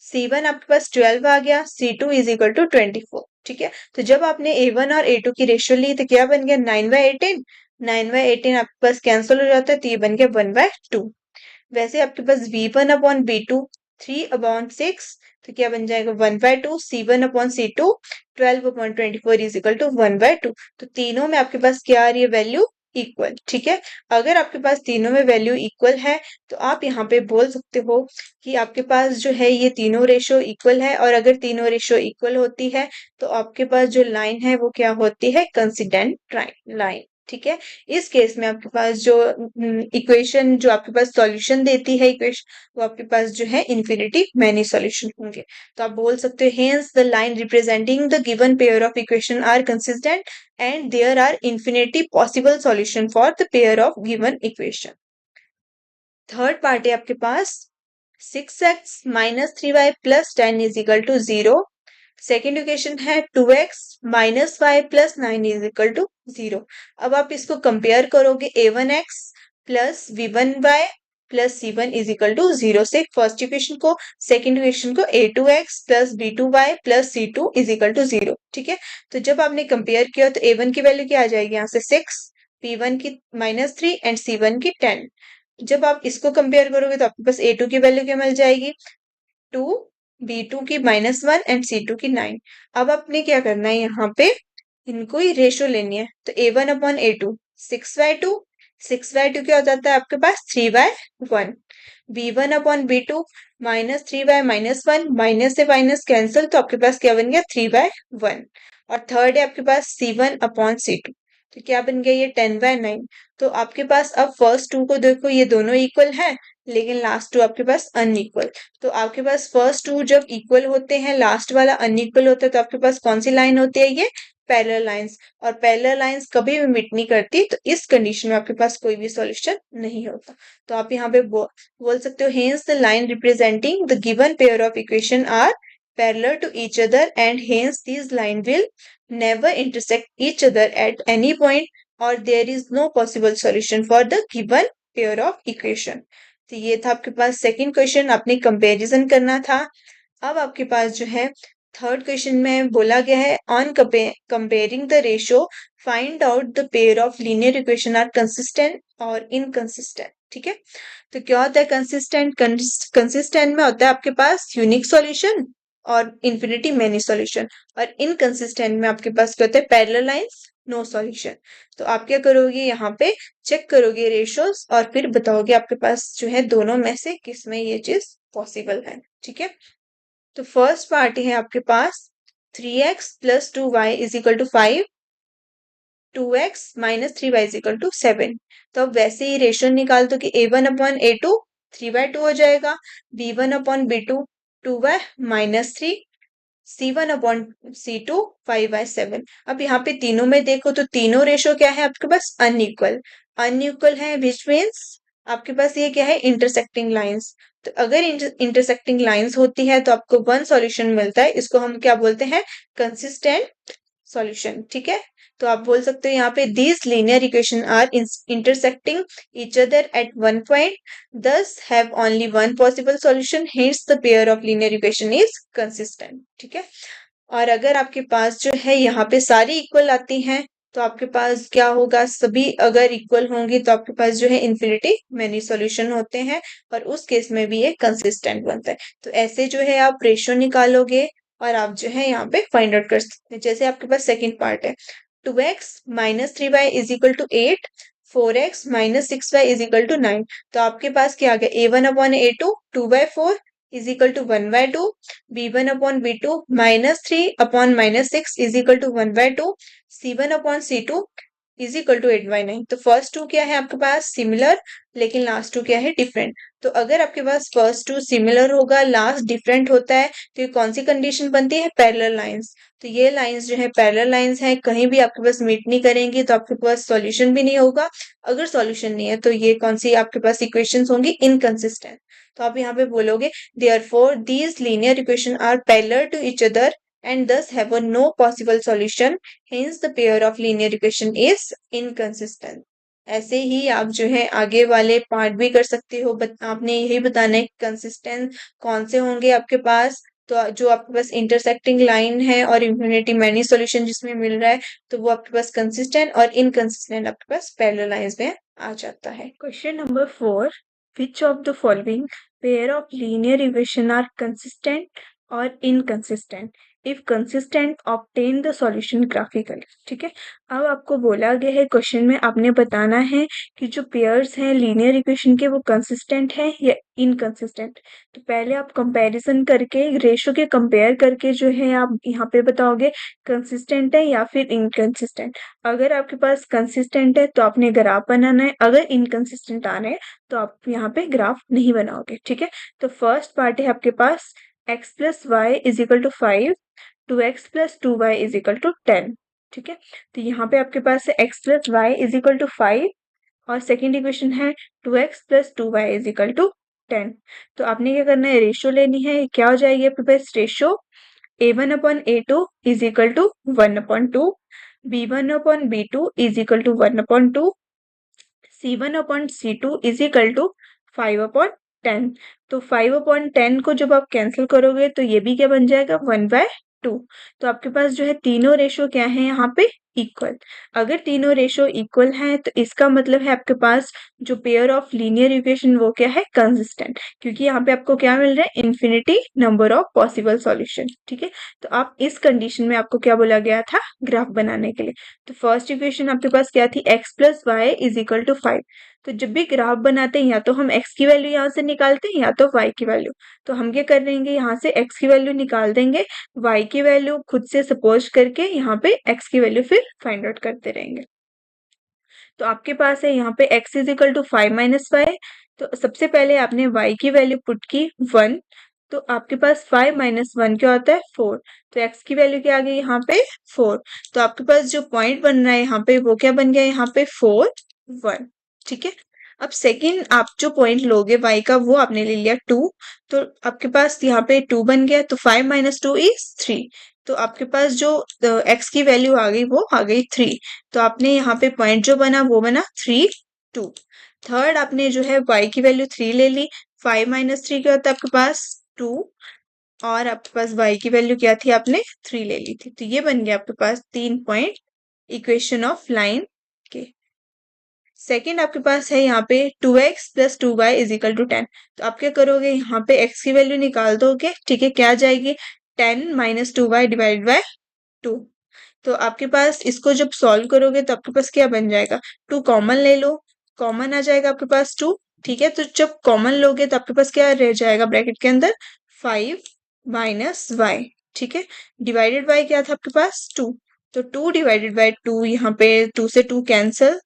C1 आपके पास 12 आ गया, C2 इज इक्वल टू 24, ठीक है। तो जब आपने A1 और A2 की रेशियो ली तो क्या बन गया, 9/18, 9/18 आपके पास कैंसिल हो जाता है, तो ये बन गया 1/2। वैसे आपके पास V1/B2 3/6, तो क्या बन जाएगा 1/2, C1/C2 12/24 इज इक्वल टू 1/2। तो तीनों में आपके पास क्या आ रही है, वैल्यू इक्वल, ठीक है। अगर आपके पास तीनों में वैल्यू इक्वल है तो आप यहाँ पे बोल सकते हो कि आपके पास जो है ये तीनों रेशो इक्वल है, और अगर तीनों रेशो इक्वल होती है तो आपके पास जो लाइन है वो क्या होती है, कंसिडेंट लाइन, ठीक है। इस केस में आपके पास जो इक्वेशन जो आपके पास सॉल्यूशन देती है इक्वेशन, वो आपके पास जो है इन्फिनिटी मैनी सॉल्यूशन होंगे। तो आप बोल सकते हो hence the line representing the given pair of equation are consistent and there are infinity possible solution for the pair of given equation. Third part है आपके पास 6x - 3y + 10 is equal to 0। Second equation है 2x - y + 9 is equal to 0। अब आप इसको compare करोगे, A1x + V1y plus C1 is equal to 0 से first equation को, सेकंड इक्वेशन को A2x plus B2y plus C2 is equal to 0। ठीक है, तो जब आपने कंपेयर किया तो A1 की वैल्यू क्या आ जाएगी, यहाँ से 6, B1 की -3 एंड C1 की 10। जब आप इसको कंपेयर करोगे तो आपके पास A2 की वैल्यू क्या मिल जाएगी, 2, B2 की -1 एंड C2 की 9। अब आपने क्या करना है, यहाँ पे इनको ही रेशो लेनी है, तो A1 अपॉन A2 6/2, 6/2 क्या हो जाता है आपके पास 3/1। B1 अपॉन B2 -3/-1, माइनस से माइनस कैंसिल, तो आपके पास क्या बन गया 3/1। और थर्ड है आपके पास C1 अपॉन C2, तो क्या बन गया ये 10/9। तो आपके पास अब फर्स्ट टू को देखो, ये दोनों इक्वल है, लेकिन लास्ट टू आपके पास अनइक्वल। तो आपके पास फर्स्ट टू जब इक्वल होते हैं, लास्ट वाला अनइक्वल होता है, तो आपके पास कौन सी लाइन होती है, ये पैरेलल लाइंस। और पैरेलल लाइंस कभी भी मीट नहीं करती, तो इस कंडीशन में आपके पास कोई भी सॉल्यूशन नहीं होता। तो आप यहाँ पे बोल सकते हो, hence the line representing the given pair of equation are parallel to each other and hence this line will never intersect each other at any point or there is no possible solution for the given pair of equation। तो ये था आपके पास second question, आपने comparison करना था। अब आपके पास जो है थर्ड क्वेश्चन में बोला गया है, on comparing the ratio find out the pair of linear equation are consistent और इनकंसिस्टेंट। ठीक है, तो क्या होता है कंसिस्टेंट, कंसिस्टेंट में होता है आपके पास यूनिक सॉल्यूशन और इन्फिनिटी मेनी सॉल्यूशन, और इनकंसिस्टेंट में आपके पास क्या होता है पैरेलल लाइंस, नो सॉल्यूशन। तो आप क्या करोगे, यहाँ पे चेक करोगे रेशियोज और फिर बताओगे आपके पास जो है दोनों में से किस में ये चीज पॉसिबल है। ठीक है, तो फर्स्ट पार्ट है आपके पास 3x plus 2y is equal to 5, 2x minus 3y is equal to 7। तो अब वैसे ही रेशियो निकाल दो कि A1 अपॉन A2 3/2 हो जाएगा, B1 upon B2 2y-3, C1 upon C2 5/7। अब यहाँ पे तीनों में देखो तो तीनों रेशो क्या है आपके पास अनइक्वल, अनइक्वल है, विच मीन्स आपके पास ये क्या है इंटरसेक्टिंग लाइंस। तो अगर इंटरसेक्टिंग लाइंस होती है तो आपको वन सॉल्यूशन मिलता है, इसको हम क्या बोलते हैं कंसिस्टेंट सॉल्यूशन। ठीक है, तो आप बोल सकते हो यहाँ पे these linear equation are intersecting each other at one point, thus have only one possible solution, hence the pair of linear equation is consistent। ठीक है, और अगर आपके पास जो है यहाँ पे सारी इक्वल आती हैं तो आपके पास क्या होगा, सभी अगर इक्वल होंगी तो आपके पास जो है इन्फिनिटी मेनी सॉल्यूशन होते हैं, और उस केस में भी ये कंसिस्टेंट बनता है। तो ऐसे जो है आप रेशियो निकालोगे और आप जो है यहाँ पे फाइंड आउट कर सकते हैं। जैसे आपके पास सेकंड पार्ट है 2x minus 3y is equal to 8, 4x minus 6y is equal to 9। तो आपके पास क्या आ गया A1 upon A2 2/4 is equal to 1/2, B1 upon B2 -3 upon -6 is equal to 1/2, C1 upon C2 is equal to 8/9। तो first two क्या है आपके पास सिमिलर, लेकिन लास्ट टू क्या है डिफरेंट। तो अगर आपके पास फर्स्ट टू सिमिलर होगा, लास्ट डिफरेंट होता है, तो ये कौन सी कंडीशन बनती है पैरेलल लाइंस। तो ये लाइंस जो है पैरेलल लाइंस है, कहीं भी आपके पास मीट नहीं करेंगी, तो आपके पास सॉल्यूशन भी नहीं होगा। अगर सॉल्यूशन नहीं है तो ये कौन सी आपके पास इक्वेशंस होंगी इनकंसिस्टेंट। तो आप यहाँ पे बोलोगे therefore these linear equation are parallel to each other and thus have a no possible solution, hence the pair of linear equation is inconsistent। ऐसे ही आप जो है आगे वाले पार्ट भी कर सकते हो, आपने यही बताना है कंसिस्टेंट कौन से होंगे आपके पास। तो जो आपके पास इंटरसेक्टिंग लाइन है और इन्फिनिटी मैनी सॉल्यूशन जिसमें मिल रहा है, तो वो आपके पास कंसिस्टेंट और इनकंसिस्टेंट आपके पास पैरेलल लाइंस में आ जाता है। Question number 4, which of the following pair of linear equation are consistent or inconsistent? If consistent, obtain the solution graphically। ठीक है, अब आपको बोला गया है क्वेश्चन में आपने बताना है कि जो पेयर्स हैं लीनियर इक्वेशन के वो कंसिस्टेंट है या इनकंसिस्टेंट। तो पहले आप कंपैरिजन करके रेशो के कंपेयर करके जो है आप यहाँ पे बताओगे कंसिस्टेंट है या फिर इनकंसिस्टेंट। अगर आपके पास कंसिस्टेंट है तो आपने ग्राफ बनाना है, अगर इनकंसिस्टेंट आ रहे हैं तो आप यहाँ पे ग्राफ नहीं बनाओगे। ठीक है, तो फर्स्ट पार्ट है आपके पास x plus y is equal to 5, 2x plus 2y is equal to 10। ठीक है, तो यहाँ पे आपके पास है x plus y is equal to 5 और सेकेंड इक्वेशन है 2x plus 2y is equal to 10। तो आपने क्या करना है रेशियो लेनी है, क्या हो जाएगी आपके पास ratio A1 upon A2 is equal to 1/2, B1 upon B2 is equal to 1/2, C1 upon C2 is equal to 5/10। तो 5/10 को जब आप कैंसिल करोगे तो ये भी क्या बन जाएगा 1/2। तो आपके पास जो है तीनों रेशो क्या है यहाँ पे इक्वल। अगर तीनों रेशो इक्वल हैं तो इसका मतलब है आपके पास जो पेयर ऑफ लीनियर इक्वेशन वो क्या है कंसिस्टेंट, क्योंकि यहाँ पे आपको क्या मिल रहा है infinity number of possible solution. ठीक है, तो आप इस कंडीशन में आपको क्या बोला गया था ग्राफ बनाने के लिए। तो फर्स्ट इक्वेशन आपके पास क्या थी x + y = 5। तो जब भी ग्राफ बनाते हैं या तो हम x की वैल्यू यहाँ से निकालते हैं या तो y की वैल्यू। तो हम क्या कर देंगे यहाँ से x की वैल्यू निकाल देंगे, y की वैल्यू खुद से सपोज करके यहाँ पे x की वैल्यू फिर फाइंड आउट करते रहेंगे। तो आपके पास है यहाँ पे x = 5 - 5। तो सबसे पहले आपने y की वैल्यू पुट की 1। तो आपके पास 5 - 1 क्या होता है 4। तो x की वैल्यू क्या आ गई यहाँ पे 4। तो आपके पास जो पॉइंट बन रहा है यहाँ पे वो क्या बन गया यहाँ पे 4 1। ठीक है, अब सेकंड आप जो पॉइंट लोगे y का वो आपने ले लिया 2। तो आपके पास यहाँ पे 2 बन गया, तो 5 - 2 = 3। तो आपके पास जो x की वैल्यू आ गई वो आ गई 3। तो आपने यहाँ पे पॉइंट जो बना वो बना 3 2। थर्ड आपने जो है y की वैल्यू 3 ले ली, 5 - 3 क्या होता है आपके पास 2, और आपके पास y की वैल्यू क्या थी आपने 3 ले ली थी। तो ये बन गया आपके पास 3 पॉइंट इक्वेशन ऑफ लाइन के। सेकंड आपके पास है यहाँ पे 2x + 2y = 10। तो आप क्या करोगे यहाँ पे x की वैल्यू निकाल दोगे। ठीक है, क्या आ जाएगी 10 - 2y / 2। तो आपके पास इसको जब सॉल्व करोगे तो आपके पास क्या बन जाएगा 2 कॉमन ले लो, कॉमन आ जाएगा आपके पास 2। ठीक है, तो जब कॉमन लोगे तो आपके पास क्या रह जाएगा ब्रैकेट के अंदर 5 - y। ठीक है, डिवाइडेड बाय क्या था आपके पास 2। तो 2 / 2 यहाँ पे 2 से 2 कैंसिल,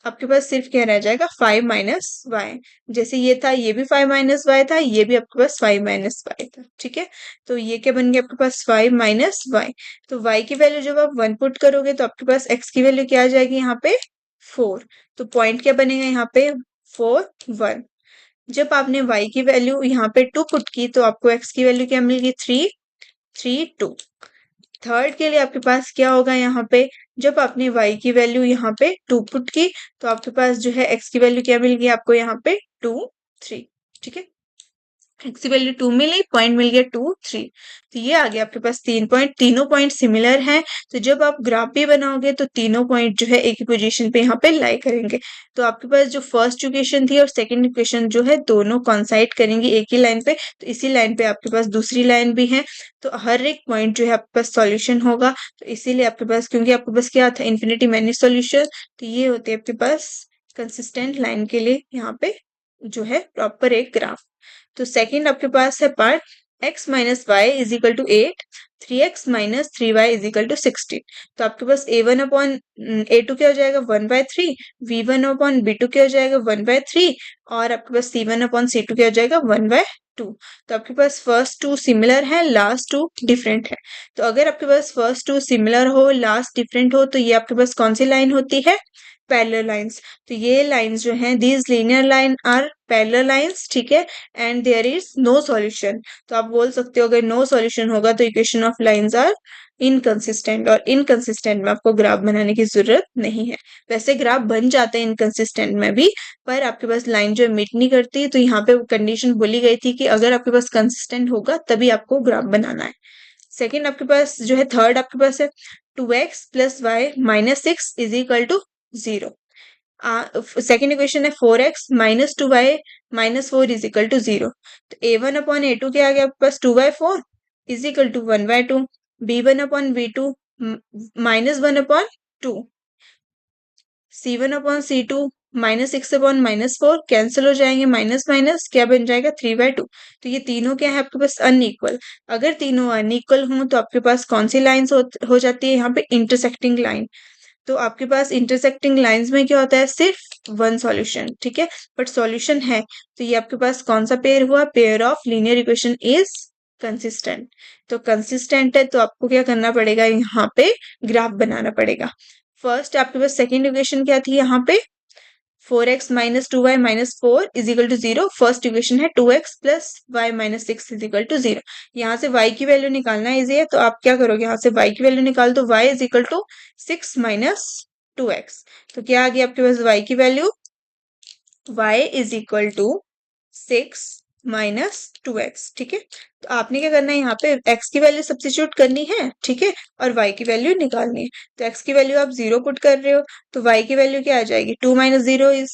आपके पास सिर्फ क्या रह जाएगा 5 - y। जैसे ये था ये भी 5 - y था, ये भी आपके पास 5 - y था। ठीक है, तो ये क्या बन गया आपके पास 5 - y। तो y की वैल्यू जब आप 1 पुट करोगे तो आपके पास x की वैल्यू क्या आ जाएगी यहाँ पे 4। तो पॉइंट क्या बनेगा यहाँ पे 4 1। जब आपने y की वैल्यू यहाँ पे 2 पुट की तो आपको x की वैल्यू क्या मिल गई 3 3 2। थर्ड के लिए आपके पास क्या होगा यहाँ पे जब आपने y की वैल्यू यहाँ पे 2 पुट की तो आपके पास जो है x की वैल्यू क्या मिल गई आपको यहाँ पे 2 3। ठीक है, x की वैल्यू 2 मिली, पॉइंट मिल गया 2 3। तो ये आ गया आपके पास 3 पॉइंट, तीनों पॉइंट सिमिलर हैं। तो जब आप ग्राफ भी बनाओगे तो तीनों पॉइंट जो है एक ही पोजीशन पे यहाँ पे लाई करेंगे। तो आपके पास जो फर्स्ट इक्वेशन थी और सेकंड इक्वेशन जो है दोनों कॉन्साइड करेंगी एक ही लाइन पे। तो इसी लाइन पे आपके पास दूसरी लाइन भी है, तो हर एक पॉइंट जो है आपके पास सॉल्यूशन होगा। तो इसीलिए आपके पास, क्योंकि आपके पास क्या था इन्फिनिटी मैनी सॉल्यूशन, तो ये होते हैं आपके पास कंसिस्टेंट लाइन के लिए यहाँ पे जो है प्रॉपर एक ग्राफ। तो सेकंड आपके पास है part x - y = 8, 3x - 3y = 16। तो आपके पास a1/a2 क्या हो जाएगा 1/3, v1/v2 क्या हो जाएगा 1/3, और आपके पास c1/c2 क्या हो जाएगा 1/2। तो आपके पास फर्स्ट टू सिमिलर है, लास्ट टू डिफरेंट है। तो अगर आपके पास फर्स्ट टू सिमिलर हो लास्ट डिफरेंट हो तो ये आपके पास कौन सी लाइन होती है पैरेलल लाइंस। तो ये लाइंस जो हैं these linear line are parallel lines. ठीक है, and there is no solution. तो आप बोल सकते हो अगर नो सॉल्यूशन होगा तो equation of lines are inconsistent, और इनकंसिस्टेंट में आपको ग्राफ बनाने की जरूरत नहीं है। वैसे ग्राफ बन जाते हैं इनकंसिस्टेंट में भी, पर आपके पास लाइन जो मीट नहीं करती। तो यहाँ पे कंडीशन बोली गई थी कि अगर आपके पास कंसिस्टेंट होगा तभी आपको ग्राफ बनाना है। सेकेंड आपके पास जो है थर्ड आपके पास है 2x + y - 6 = 0। सेकेंड इक्वेशन है 4x - 2y - 4 = 0। तो a1/a2 क्या आ गया आपके पास 2/4 = 1/2, b1/v2 -1/2, c1/c2 -6/-4 कैंसिल हो जाएंगे, माइनस माइनस क्या बन जाएगा 3/2। तो ये तीनों क्या है आपके पास अनइक्वल। अगर तीनों अनइक्वल हों तो आपके पास कौन सी लाइन्स हो जाती है यहाँ पे इंटरसेक्टिंग लाइन। तो आपके पास इंटरसेक्टिंग लाइंस में क्या होता है सिर्फ वन सॉल्यूशन। ठीक है, बट सॉल्यूशन है। तो ये आपके पास कौन सा पेयर हुआ pair of linear equation is consistent. तो कंसिस्टेंट है तो आपको क्या करना पड़ेगा यहाँ पे ग्राफ बनाना पड़ेगा। फर्स्ट आपके पास सेकेंड इक्वेशन क्या थी यहाँ पे 4x - 2y - 4 = 0। फर्स्ट इक्वेशन है 2x + y - 6 = 0। यहाँ से y की वैल्यू निकालना इजी है, तो आप क्या करोगे यहाँ से y की वैल्यू निकाल दो, y = 6 - 2x। तो क्या आ गया आपके पास y की वैल्यू y = 6 माइनस 2x, ठीक है। तो आपने क्या करना है, यहाँ पे x की वैल्यू सब्स्टिट्यूट करनी है, ठीक है, और y की वैल्यू निकालनी है। तो x की वैल्यू आप 0 पुट कर रहे हो, तो y की वैल्यू क्या आ जाएगी, 2 माइनस 0 इज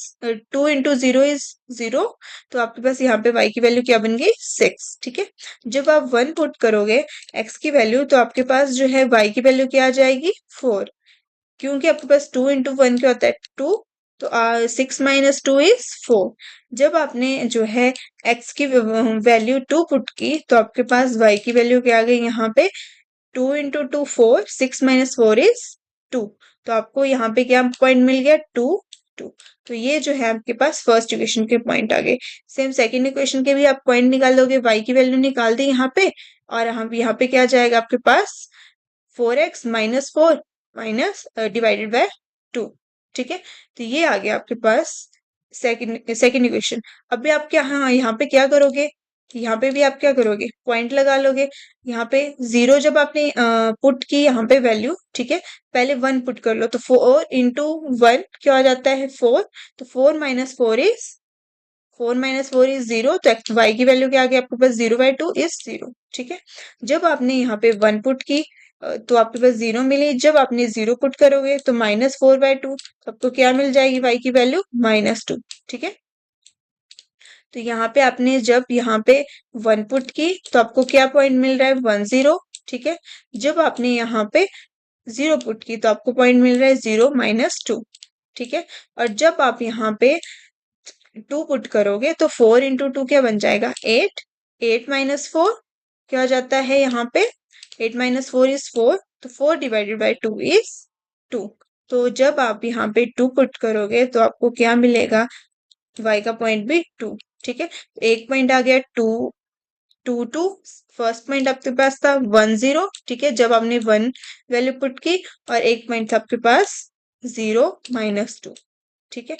2 इंटू 0 इज 0। तो आपके पास यहाँ पे y की वैल्यू क्या बन गई, 6, ठीक है। जब आप 1 पुट करोगे x की वैल्यू, तो आपके पास जो है y की वैल्यू क्या आ जाएगी, 4, क्योंकि आपके पास 2 इंटू 1 क्या होता है, 2। तो 6 माइनस 2 इज 4। जब आपने जो है x की वैल्यू 2 पुट की, तो आपके पास y की वैल्यू क्या आ गई यहाँ पे, 2 इंटू 2 4, 6 माइनस 4 इज 2। तो आपको यहाँ पे क्या पॉइंट मिल गया, 2 2। तो ये जो है आपके पास फर्स्ट इक्वेशन के पॉइंट आ गए। सेम सेकंड इक्वेशन के भी आप पॉइंट निकाल दोगे, y की वैल्यू निकाल दी यहाँ पे, और हम यहाँ पे क्या जाएगा आपके पास, 4x minus 4 minus divided by 2, ठीक है। तो ये आ गया आपके पास सेकंड इक्वेशन। अभी आप क्या, हाँ यहाँ पे क्या करोगे, यहाँ पे भी आप क्या करोगे, पॉइंट लगा लोगे। यहाँ पे 0 जब आपने पुट की यहाँ पे वैल्यू, ठीक है, पहले 1 पुट कर लो, तो 4 इंटू 1 क्या आ जाता है, 4। तो 4 माइनस 4 इज 0। तो y की वैल्यू क्या आ गई आपके पास, 0/2 इज 0, ठीक है। जब आपने यहाँ पे 1 पुट की, तो आपके पास 0 मिली। जब आपने 0 पुट करोगे तो -4/2, तो आपको क्या मिल जाएगी, y की वैल्यू -2, ठीक है। तो यहाँ पे आपने जब यहाँ पे 1 पुट की, तो आपको क्या पॉइंट मिल रहा है, 1 0, ठीक है। जब आपने यहाँ पे 0 पुट की, तो आपको पॉइंट मिल रहा है 0 -2, ठीक है। और जब आप यहाँ पे 2 पुट करोगे, तो 4 इंटू 2 क्या बन जाएगा, 8। 8 माइनस 4 क्या हो जाता है यहाँ पे, 8 माइनस 4 इज 4। तो 4 डिवाइडेड बाई 2 इज 2। तो जब आप यहाँ पे 2 पुट करोगे, तो आपको क्या मिलेगा, y का पॉइंट भी 2, ठीक है। एक पॉइंट आ गया 2 2 2। फर्स्ट पॉइंट आपके पास था 1 0, ठीक है, जब आपने 1 वैल्यू पुट की, और एक पॉइंट था आपके पास 0 -2, ठीक है।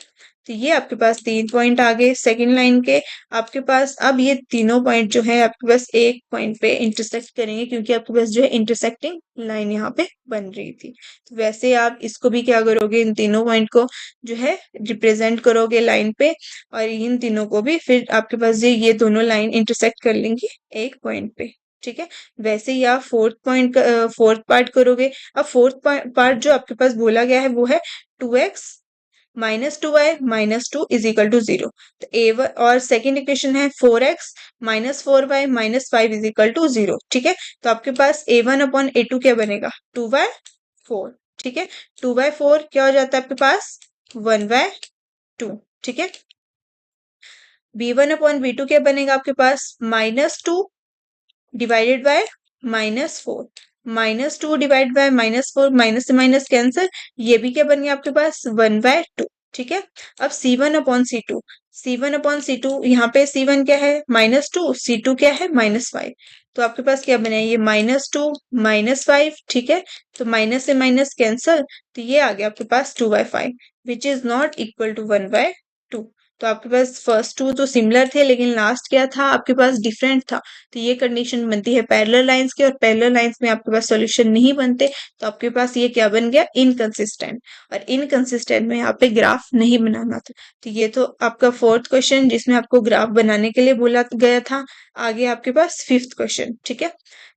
तो ये आपके पास 3 पॉइंट आ गए सेकंड लाइन के आपके पास। अब ये तीनों पॉइंट जो है आपके पास एक पॉइंट पे इंटरसेक्ट करेंगे, क्योंकि आपके पास जो है इंटरसेक्टिंग लाइन यहाँ पे बन रही थी। तो वैसे आप इसको भी क्या करोगे, इन तीनों पॉइंट को जो है रिप्रेजेंट करोगे लाइन पे, और इन तीनों को भी फिर आपके पास ये दोनों लाइन इंटरसेक्ट कर लेंगी एक पॉइंट पे, ठीक है। वैसे ही आप फोर्थ पार्ट करोगे। अब फोर्थ पार्ट जो आपके पास बोला गया है वो है 2x minus 2y minus 2 is equal to 0। तो a1, और सेकेंड इक्वेशन है 4x minus 4y minus 5 is equal to 0, ठीक है। तो आपके पास a1 अपॉन a2 क्या बनेगा, 2/4, ठीक है। 2/4 क्या हो जाता है आपके पास, 1/2, ठीक है। b1 अपॉन b2 क्या बनेगा आपके पास, -2 divided by -4। -2 divide by -4, minus से माइनस कैंसिल, ये भी क्या बन गया आपके पास, 1/2, ठीक है। अब C1 upon C2, C1 upon C2, यहाँ पे C1 क्या है, -2, C2 क्या है, -5। तो आपके पास क्या बना है, ये -2 -5, ठीक है। तो माइनस से माइनस कैंसल, तो ये आ गया आपके पास 2/5, which is not equal to 1/2। तो आपके पास फर्स्ट टू तो सिमिलर थे, लेकिन लास्ट क्या था आपके पास, डिफरेंट था। तो ये कंडीशन बनती है पैरेलल लाइंस की, और पैरेलल लाइंस में आपके पास सॉल्यूशन नहीं बनते, तो आपके पास ये क्या बन गया, इनकंसिस्टेंट। और इनकंसिस्टेंट में यहाँ पे ग्राफ नहीं बनाना था। तो ये तो आपका फोर्थ क्वेश्चन, जिसमें आपको ग्राफ बनाने के लिए बोला गया था। आगे आपके पास फिफ्थ क्वेश्चन, ठीक है।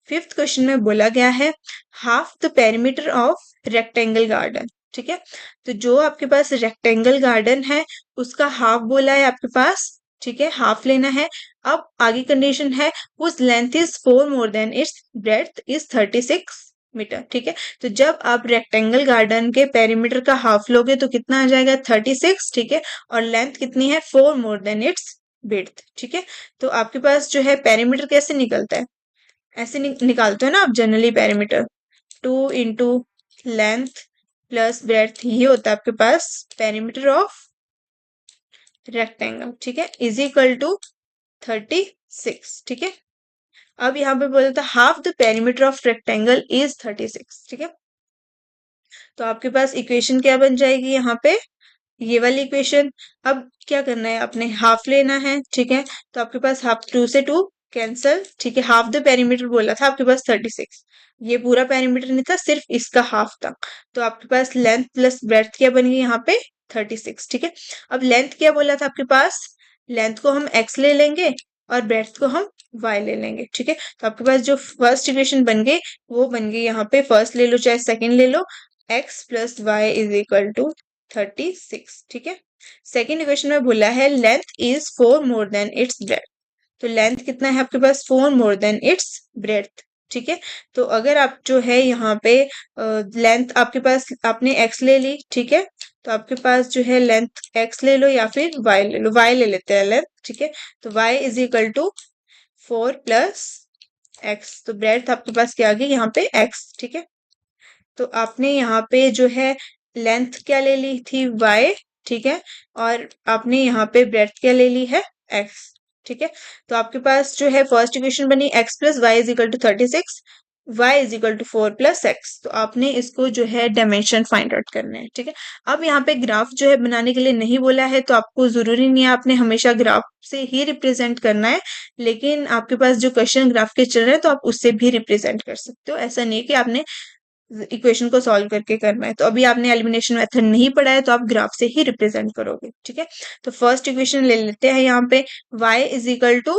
फिफ्थ क्वेश्चन में बोला गया है half the perimeter of rectangle garden, ठीक है। तो जो आपके पास रेक्टेंगल गार्डन है उसका हाफ बोला है आपके पास, ठीक है, हाफ लेना है। अब आगे कंडीशन है उस length is 4 more than its breadth is 36 metre, ठीक है। तो जब आप रेक्टेंगल गार्डन के पेरीमीटर का हाफ लोगे तो कितना आ जाएगा, 36, ठीक है। और लेंथ कितनी है, 4 मोर देन इट्स विड्थ, ठीक है। तो आपके पास जो है पेरीमीटर कैसे निकलता है, ऐसे निकालते हो ना आप generally perimeter, 2 into length plus breadth, ये होता है आपके पास पेरीमीटर ऑफ रेक्टेंगल, ठीक है, इज इक्वल टू 36, ठीक है। अब यहाँ पे बोला था half the perimeter of rectangle is 36, ठीक है। तो आपके पास इक्वेशन क्या बन जाएगी यहाँ पे, ये वाली इक्वेशन। अब क्या करना है, आपने हाफ लेना है, ठीक है। तो आपके पास हाफ, 2 से 2 कैंसल, ठीक है। हाफ द पेरीमीटर बोला था आपके पास 36, ये पूरा पेरीमीटर नहीं था, सिर्फ इसका हाफ था। तो आपके पास लेंथ प्लस ब्रेड्थ क्या बन गई यहाँ पे, 36, ठीक है। अब लेंथ क्या बोला था आपके पास, लेंथ को हम x ले लेंगे और ब्रेड्थ को हम y ले लेंगे, ठीक है। तो आपके पास जो फर्स्ट इक्वेशन बन गई वो बन गई यहाँ पे, फर्स्ट ले लो चाहे सेकंड ले लो, x plus y is equal to 36, ठीक है। सेकंड इक्वेशन में बोला है length is 4 more than its breadth, तो लेंथ कितना है आपके पास 4 मोर देन इट्स ब्रेथ, ठीक है। तो अगर आप जो है यहाँ पे लेंथ आपके पास आपने x ले ली, ठीक है, तो आपके पास जो है लेंथ x ले लो या फिर y ले लो, y ले लेते हैं लेंथ, ठीक है। तो y is equal to 4 plus x, तो ब्रेथ आपके पास क्या आ गई यहाँ पे x, ठीक है। तो आपने यहाँ पे जो है लेंथ क्या ले ली थी y, ठीक है, और आपने यहाँ पे ब्रेथ क्या ले ली है x, ठीक है। तो आपके पास जो है फर्स्ट इक्वेशन बनी x plus y is equal to 36, y is equal to 4 plus x, तो आपने इसको जो है डायमेंशन फाइंड आउट करना है, ठीक है। अब यहाँ पे ग्राफ जो है बनाने के लिए नहीं बोला है, तो आपको जरूरी नहीं है आपने हमेशा ग्राफ से ही रिप्रेजेंट करना है, लेकिन आपके पास जो क्वेश्चन ग्राफ के चल रहे हैं तो आप उससे भी रिप्रेजेंट कर सकते हो, ऐसा नहीं कि आपने इक्वेशन को सॉल्व करके करना है। तो अभी आपने एलिमिनेशन मेथड नहीं पढ़ा है तो आप ग्राफ से ही रिप्रेजेंट करोगे, ठीक है। तो फर्स्ट इक्वेशन ले लेते हैं यहाँ पे, y is equal to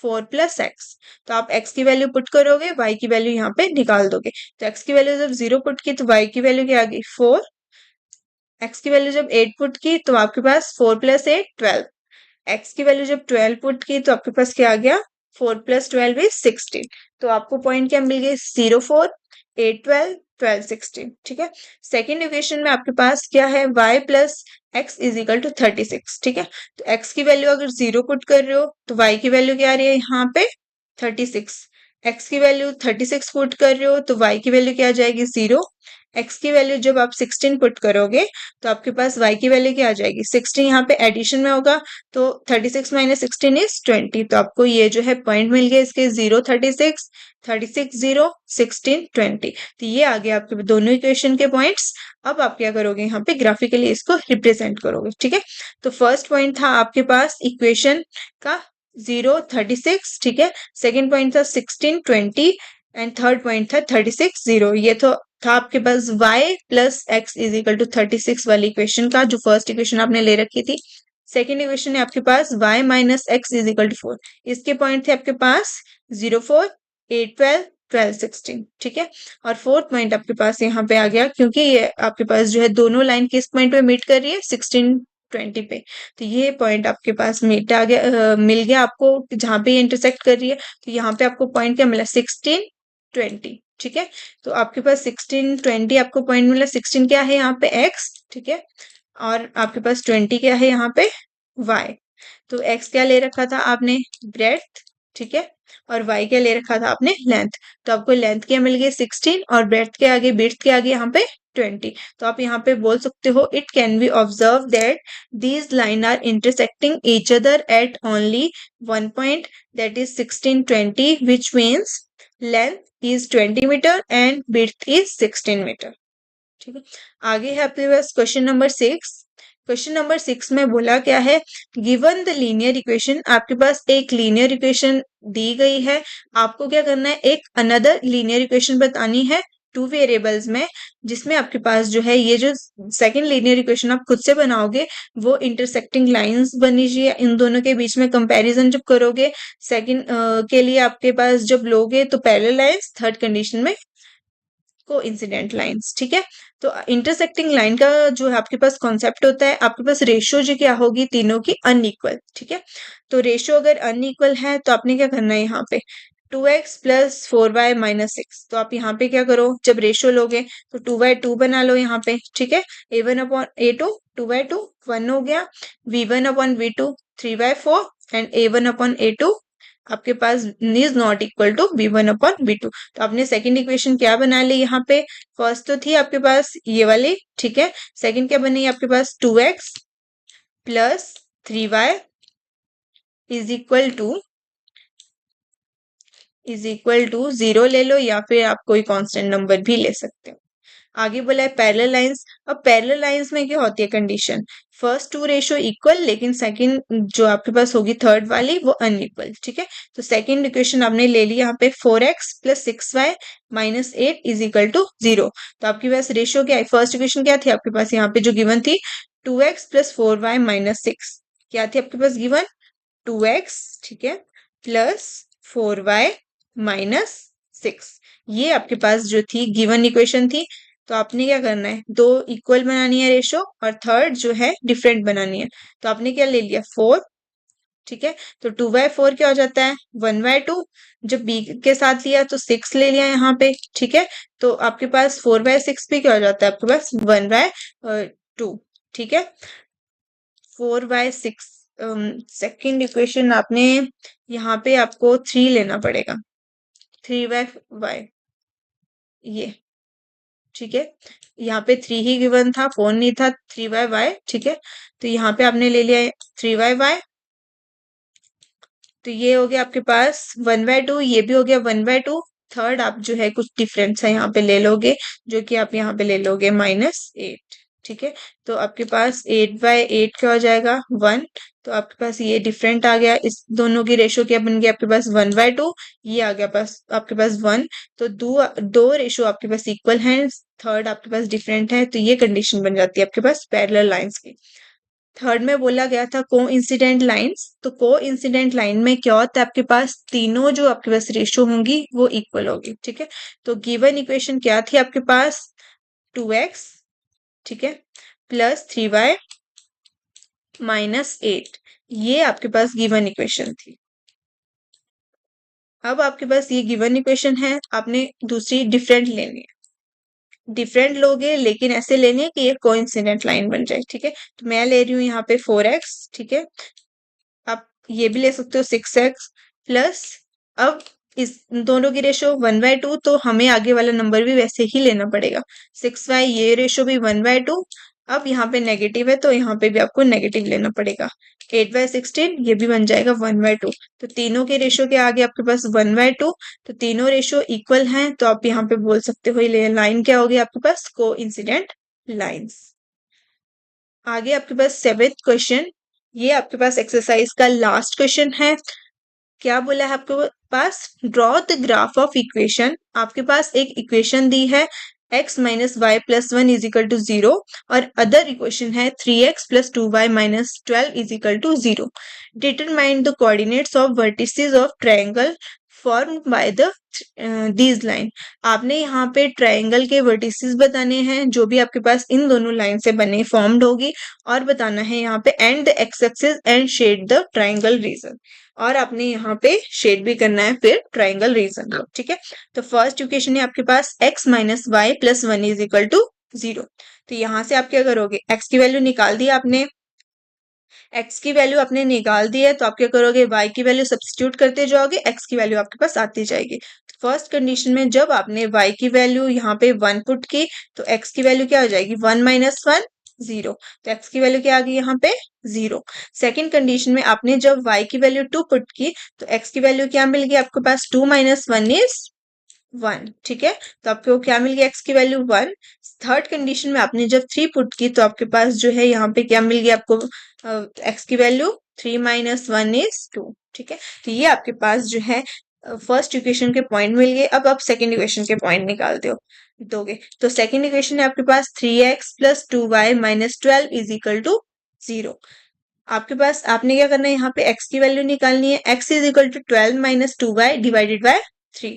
4 plus x, तो आप x की वैल्यू पुट करोगे, y की वैल्यू यहाँ पे निकाल दोगे। तो x की वैल्यू जब 0 पुट की तो y की वैल्यू क्या आ गई 4, x की वैल्यू जब 8 पुट की तो आपके पास 4 प्लस 8 12, x की वैल्यू जब 12 पुट की तो आपके पास क्या आ गया 4 प्लस 12 इज 16, तो आपको पॉइंट क्या मिल गई 0 4 8 12 12 16, ठीक है। सेकेंड इक्वेशन में आपके पास क्या है y plus x is equal to 36, ठीक है। तो x की वैल्यू अगर 0 पुट कर रहे हो तो y की वैल्यू क्या आ रही है यहाँ पे 36, x की वैल्यू 36 पुट कर रहे हो तो y की वैल्यू क्या आ जाएगी 0, x की वैल्यू जब आप 16 पुट करोगे तो आपके पास y की वैल्यू क्या आ जाएगी 16, यहाँ पे एडिशन में होगा तो 36 माइनस 16 इज 20, तो आपको ये जो है पॉइंट मिल गया इसके 0 36 36 0 16 20, तो ये आ गया आपके दोनों इक्वेशन के पॉइंट्स। अब आप क्या करोगे यहाँ पे ग्राफिकली इसको रिप्रेजेंट करोगे, ठीक है। तो फर्स्ट पॉइंट था आपके पास इक्वेशन का 0 36, ठीक है, सेकेंड पॉइंट था 16 20 एंड थर्ड पॉइंट था 36 0, ये तो था आपके पास y plus x is equal to 36 वाली इक्वेशन का, जो फर्स्ट इक्वेशन आपने ले रखी थी। सेकेंड इक्वेशन है आपके पास y minus x is equal to 4, इसके पॉइंट थे आपके पास 0 4 8 12 12 16, ठीक है। और फोर्थ पॉइंट आपके पास यहाँ पे आ गया क्योंकि ये आपके पास जो है दोनों लाइन किस पॉइंट पे मीट कर रही है 16 20 पे, तो ये पॉइंट आपके पास मीट आ गया मिल गया आपको जहां पे ये इंटरसेक्ट कर रही है, तो यहाँ पे आपको पॉइंट क्या मिला 16 20, ठीक है। तो आपके पास 16 20 आपको पॉइंट मिला, 16 क्या है यहाँ पे x, ठीक है, और आपके पास 20 क्या है यहाँ पे y। तो x क्या ले रखा था आपने ब्रेड्थ, ठीक है, और y क्या ले रखा था आपने लेंथ, तो आपको लेंथ क्या मिल गई 16 और ब्रेड्थ के आगे विड्थ के आगे यहाँ पे 20, तो आप यहाँ पे बोल सकते हो it can be observe that these line are intersecting each other at only one point that is 16 20, which means length is 20 meter and width is 16 meter, ठीक है। आगे है आपके पास क्वेश्चन नंबर 6। क्वेश्चन नंबर 6 में बोला क्या है, गिवन द लीनियर इक्वेशन, आपके पास एक लीनियर इक्वेशन दी गई है, आपको क्या करना है एक अनदर लीनियर इक्वेशन बतानी है टू वेरिएबल्स में, जिसमें आपके पास जो है ये जो सेकंड लीनियर इक्वेशन आप खुद से बनाओगे वो इंटरसेक्टिंग लाइंस बनी चाहिए, इन दोनों के बीच में कंपैरिजन जब करोगे सेकंड के लिए आपके पास जब लोगे तो पैरेलल लाइंस, थर्ड कंडीशन में को इंसिडेंट लाइंस, ठीक है। तो इंटरसेक्टिंग लाइन का जो है आपके पास कॉन्सेप्ट होता है, आपके पास रेशियो जो क्या होगी तीनों की अनइक्वल, ठीक है। तो रेशियो अगर अनइक्वल है तो आपने क्या करना है यहाँ पे 2x प्लस 4y माइनस 6, तो आप यहाँ पे क्या करो जब रेशियो लोगे तो 2/2 बना लो यहाँ पे, ठीक है, a1 अपॉन a2 2/2 1 हो गया, v1 upon v2 3/4 and a1 upon a2 आपके पास is not equal to v1 upon v2, तो आपने सेकंड इक्वेशन क्या बना ली यहाँ पे, फर्स्ट तो थी आपके पास ये वाली, ठीक है, सेकंड क्या बनी आपके पास 2x plus 3y is equal to 0 ले लो या फिर आप कोई कांस्टेंट नंबर भी ले सकते हो। आगे बोला है पैरेलल लाइंस, अब पैरेलल लाइंस में क्या होती है condition, first two ratio equal लेकिन सेकंड जो आपके पास होगी थर्ड वाली वो अनइक्वल, ठीक है। तो सेकंड इक्वेशन आपने ले ली यहाँ पे 4x plus 6y minus 8 is equal to 0, तो आपके पास रेशियो क्या है, फर्स्ट इक्वेशन क्या थी आपके पास यहाँ पे जो गिवन थी 2x प्लस 4y माइनस 6, क्या थी आपके पास गिवन 2x, ठीक है, प्लस 4y माइनस 6। ये आपके पास जो थी गिवन इक्वेशन थी। तो आपने क्या करना है, दो इक्वल बनानी है रेशो और थर्ड जो है डिफरेंट बनानी है। तो आपने क्या ले लिया, 4, ठीक है। तो 2/4 क्या हो जाता है, 1/2। जब b के साथ लिया तो 6 ले लिया यहाँ पे, ठीक है। तो आपके पास 4/6 भी क्या हो जाता है, आपके पास 1/2, ठीक है। 4/6 सेकेंड इक्वेशन आपने यहाँ पे आपको 3 लेना पड़ेगा, 3/y, ये, ठीक है। यहाँ पे 3 ही गिवन था, 4 नहीं था, 3/y, ठीक है। तो यहाँ पे आपने ले लिया 3/y। तो ये हो गया आपके पास 1/2, ये भी हो गया 1/2। थर्ड आप जो है कुछ डिफरेंस है यहाँ पे ले लोगे, जो कि आप यहाँ पे ले लोगे -8, ठीक है। तो आपके पास 8/8 क्या हो जाएगा, 1। तो आपके पास ये डिफरेंट आ गया, इस दोनों की रेशो क्या बन गया आपके पास, 1/2। ये आ गया पास आपके पास 1। तो दो दो रेशो आपके पास इक्वल हैं, थर्ड आपके पास डिफरेंट है, तो ये कंडीशन बन जाती है आपके पास पैरेलल लाइंस की। थर्ड में बोला गया था को इंसिडेंट लाइन्स। तो को इंसिडेंट लाइन में क्या होता है, आपके पास तीनों जो आपके पास रेशो होंगी वो इक्वल होगी, ठीक है। तो गिवन इक्वेशन क्या थी आपके पास, 2x, ठीक है, प्लस 3y माइनस 8। ये आपके पास गिवन इक्वेशन थी। अब आपके पास ये गिवन इक्वेशन है, आपने दूसरी डिफरेंट लेनी है। डिफरेंट लोगे लेकिन ऐसे लेने हैं कि ये कोइंसिडेंट लाइन बन जाए, ठीक है। तो मैं ले रही हूँ यहाँ पे 4x, ठीक है। आप ये भी ले सकते हो 6x प्लस, अब इस दोनों की रेशो 1/2, तो हमें आगे वाला नंबर भी वैसे ही लेना पड़ेगा। 6y, ये रेशो भी 1/2। अब यहाँ पे नेगेटिव है तो यहाँ पे भी आपको नेगेटिव लेना पड़ेगा। 8/16 ये भी बन जाएगा 1/2। तो तीनों के रेशो के आगे आपके पास 1/2। तो तीनों रेशो इक्वल हैं, तो आप यहाँ पे बोल सकते हो ये लाइन क्या होगी आपके पास, को इंसिडेंट लाइन्स। आगे आपके पास 7th क्वेश्चन, ये आपके पास एक्सरसाइज का लास्ट क्वेश्चन है। क्या बोला है आपके पास, draw the graph of equation. आपके पास एक इक्वेशन दी है x minus y plus 1 is equal to 0, और अदर इक्वेशन है 3x plus 2y minus 12 is equal to 0। Determine the coordinates of vertices of triangle form by the these line. आपने यहाँ पे ट्रायंगल के वर्टिसेस बताने हैं जो भी आपके पास इन दोनों लाइन से बने फॉर्म्ड होगी, और बताना है यहाँ पे and the x axis and shade the triangle region. और आपने यहाँ पे शेड भी करना है फिर ट्राइंगल रीजन को, ठीक है। तो फर्स्ट इक्वेशन है आपके पास x minus y plus 1 is equal to 0। तो यहाँ से आप क्या करोगे, x की वैल्यू निकाल दी आपने, x की वैल्यू आपने निकाल दी है, तो आप क्या करोगे, y की वैल्यू सब्स्टिट्यूट करते जाओगे, x की वैल्यू आपके पास आती जाएगी। फर्स्ट कंडीशन में जब आपने y की वैल्यू यहाँ पे 1 पुट की, तो x की वैल्यू क्या हो जाएगी, 1 माइनस 1 0। तो x की वैल्यू क्या आ गई यहाँ पे, 0। सेकेंड कंडीशन में आपने जब y की वैल्यू 2 पुट की, तो x की वैल्यू क्या मिल गई आपके पास, 2 माइनस 1 इज 1, ठीक है। तो आपको क्या मिल गया, x की वैल्यू 1। थर्ड कंडीशन में आपने जब 3 पुट की, तो आपके पास जो है यहाँ पे क्या मिल गया आपको, x की वैल्यू 3 माइनस 1 इज 2, ठीक है। तो ये आपके पास जो है फर्स्ट इक्वेशन के पॉइंट मिल गए। अब आप सेकेंड इक्वेशन के पॉइंट निकालते हो दोगे। तो सेकेंड इक्वेशन है आपके पास 3x plus 2y minus 12 is equal to 0। आपके पास आपने क्या करना है, यहाँ पे x की वैल्यू निकालनी है, x is equal to 12 minus 2y divided by 3।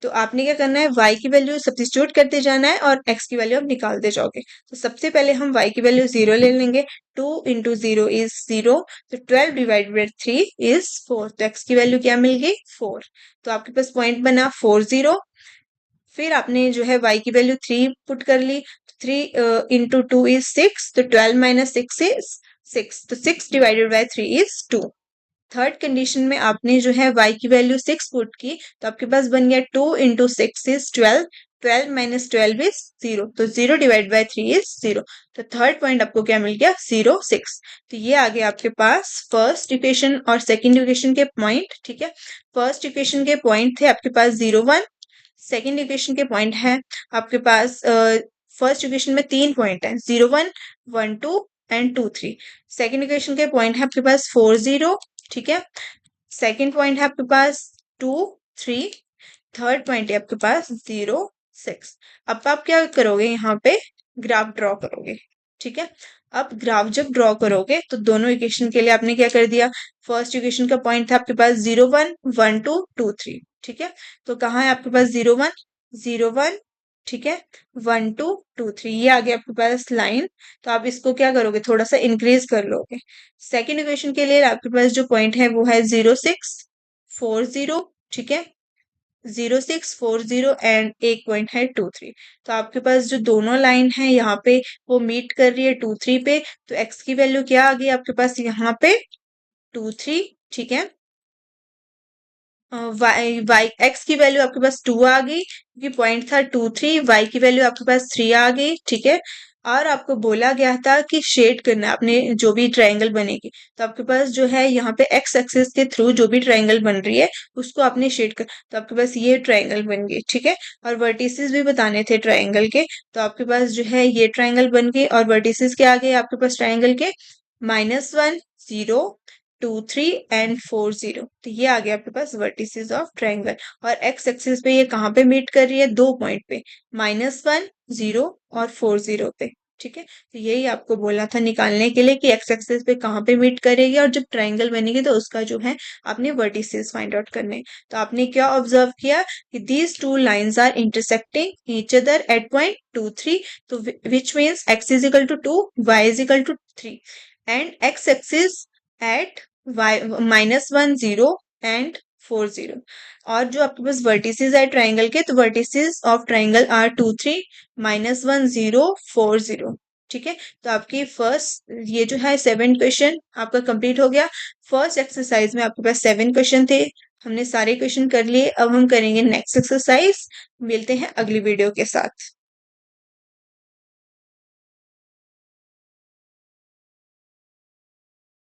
तो आपने क्या करना है, y की वैल्यू सब्स्टिट्यूट करते जाना है और x की वैल्यू आप निकालते जाओगे। तो सबसे पहले हम y की वैल्यू 0 ले लेंगे, 2 इंटू 0 इज 0। तो 12 डिवाइडेड बाय 3 इज 4। तो x की वैल्यू क्या मिल गई, 4। तो आपके पास पॉइंट बना 4 0। फिर आपने जो है y की वैल्यू 3 पुट कर ली, 3 इंटू 2 इज 6। तो 12 माइनस 6 इज 6। तो 6 divided by 3 is 2। Third condition में आपने जो है y की वैल्यू 6 पुट की, तो आपके पास बन गया 2 इंटू 6 इज 12। 12 minus 12 is 0। तो 0 डिवाइड बाय 3 इज 0। तो थर्ड पॉइंट आपको क्या मिल गया, 0 6। तो ये आ गया आपके पास फर्स्ट इक्वेशन और सेकंड इक्वेशन के पॉइंट, ठीक है। फर्स्ट इक्वेशन के पॉइंट थे आपके पास 0 1। सेकेंड इक्वेशन के पॉइंट है आपके पास, फर्स्ट इक्वेशन में 3 पॉइंट है, 0 1 1 2 एंड 2 3। सेकेंड इक्वेशन के पॉइंट है आपके पास 4 0, ठीक है। सेकेंड पॉइंट है आपके पास 2 3। थर्ड पॉइंट है आपके पास 0 6। अब आप क्या करोगे, यहाँ पे ग्राफ ड्रॉ करोगे, ठीक है। अब ग्राफ जब ड्रॉ करोगे तो दोनों इक्वेशन के लिए आपने क्या कर दिया, फर्स्ट इक्वेशन का पॉइंट था आपके पास 0 1 1 2 2 3, ठीक है। तो कहाँ है आपके पास 0 1, ठीक है, 1 2 2 3, ये आ गया आपके पास लाइन। तो आप इसको क्या करोगे, थोड़ा सा इंक्रीज कर लोगे। सेकेंड इक्वेशन के लिए आपके पास जो पॉइंट है वो है 0 6 4 0, ठीक है, 0 6 4 0 एंड एक पॉइंट है 2 3। तो आपके पास जो दोनों लाइन है यहाँ पे वो मीट कर रही है 2 3 पे। तो एक्स की वैल्यू क्या आ गई आपके पास यहाँ पे 2 3, ठीक है। वाई वाई एक्स की वैल्यू आपके पास 2 आ गई क्योंकि पॉइंट था 2 3, वाई की वैल्यू आपके पास 3 आ गई, ठीक है। और आपको बोला गया था कि शेड करना आपने जो भी ट्रायंगल बनेगी, तो आपके पास जो है यहाँ पे एक्स एक्सिस के थ्रू जो भी ट्रायंगल बन रही है उसको आपने शेड कर, तो आपके पास ये ट्रायंगल बन गई, ठीक है। और वर्टिसेस भी बताने थे ट्रायंगल के, तो आपके पास जो है ये ट्रायंगल बन गई और वर्टिसेस के आगे आपके पास ट्रायंगल के -1 0 2 3 एंड 4 0। तो ये आ गया आपके पास वर्टिसेस ऑफ ट्रायंगल। और एक्स एक्सिस पे ये कहाँ पे मीट कर रही है, दो पॉइंट पे, -1 0 और 4 0 पे, ठीक है। तो यही आपको बोला था निकालने के लिए कि एक्स एक्सिस पे कहाँ पे मीट करेगी और जब ट्रायंगल बनेगी तो उसका जो है आपने वर्टिसेस फाइंड आउट करने। तो आपने क्या ऑब्जर्व किया कि these two lines are intersecting each other at point 2 3। तो which means x is equal to 2, y is equal to 3 and x axis at -1 0 and 4 0। और जो आपके पास वर्टिसेस है ट्राइंगल के, तो वर्टिसेस ऑफ ट्राइंगल आर 2 3 -1 0 4 0, ठीक है। तो आपकी फर्स्ट ये जो है 7 क्वेश्चन आपका कंप्लीट हो गया। फर्स्ट एक्सरसाइज में आपके पास 7 क्वेश्चन थे, हमने सारे क्वेश्चन कर लिए। अब हम करेंगे नेक्स्ट एक्सरसाइज। मिलते हैं अगली वीडियो के साथ।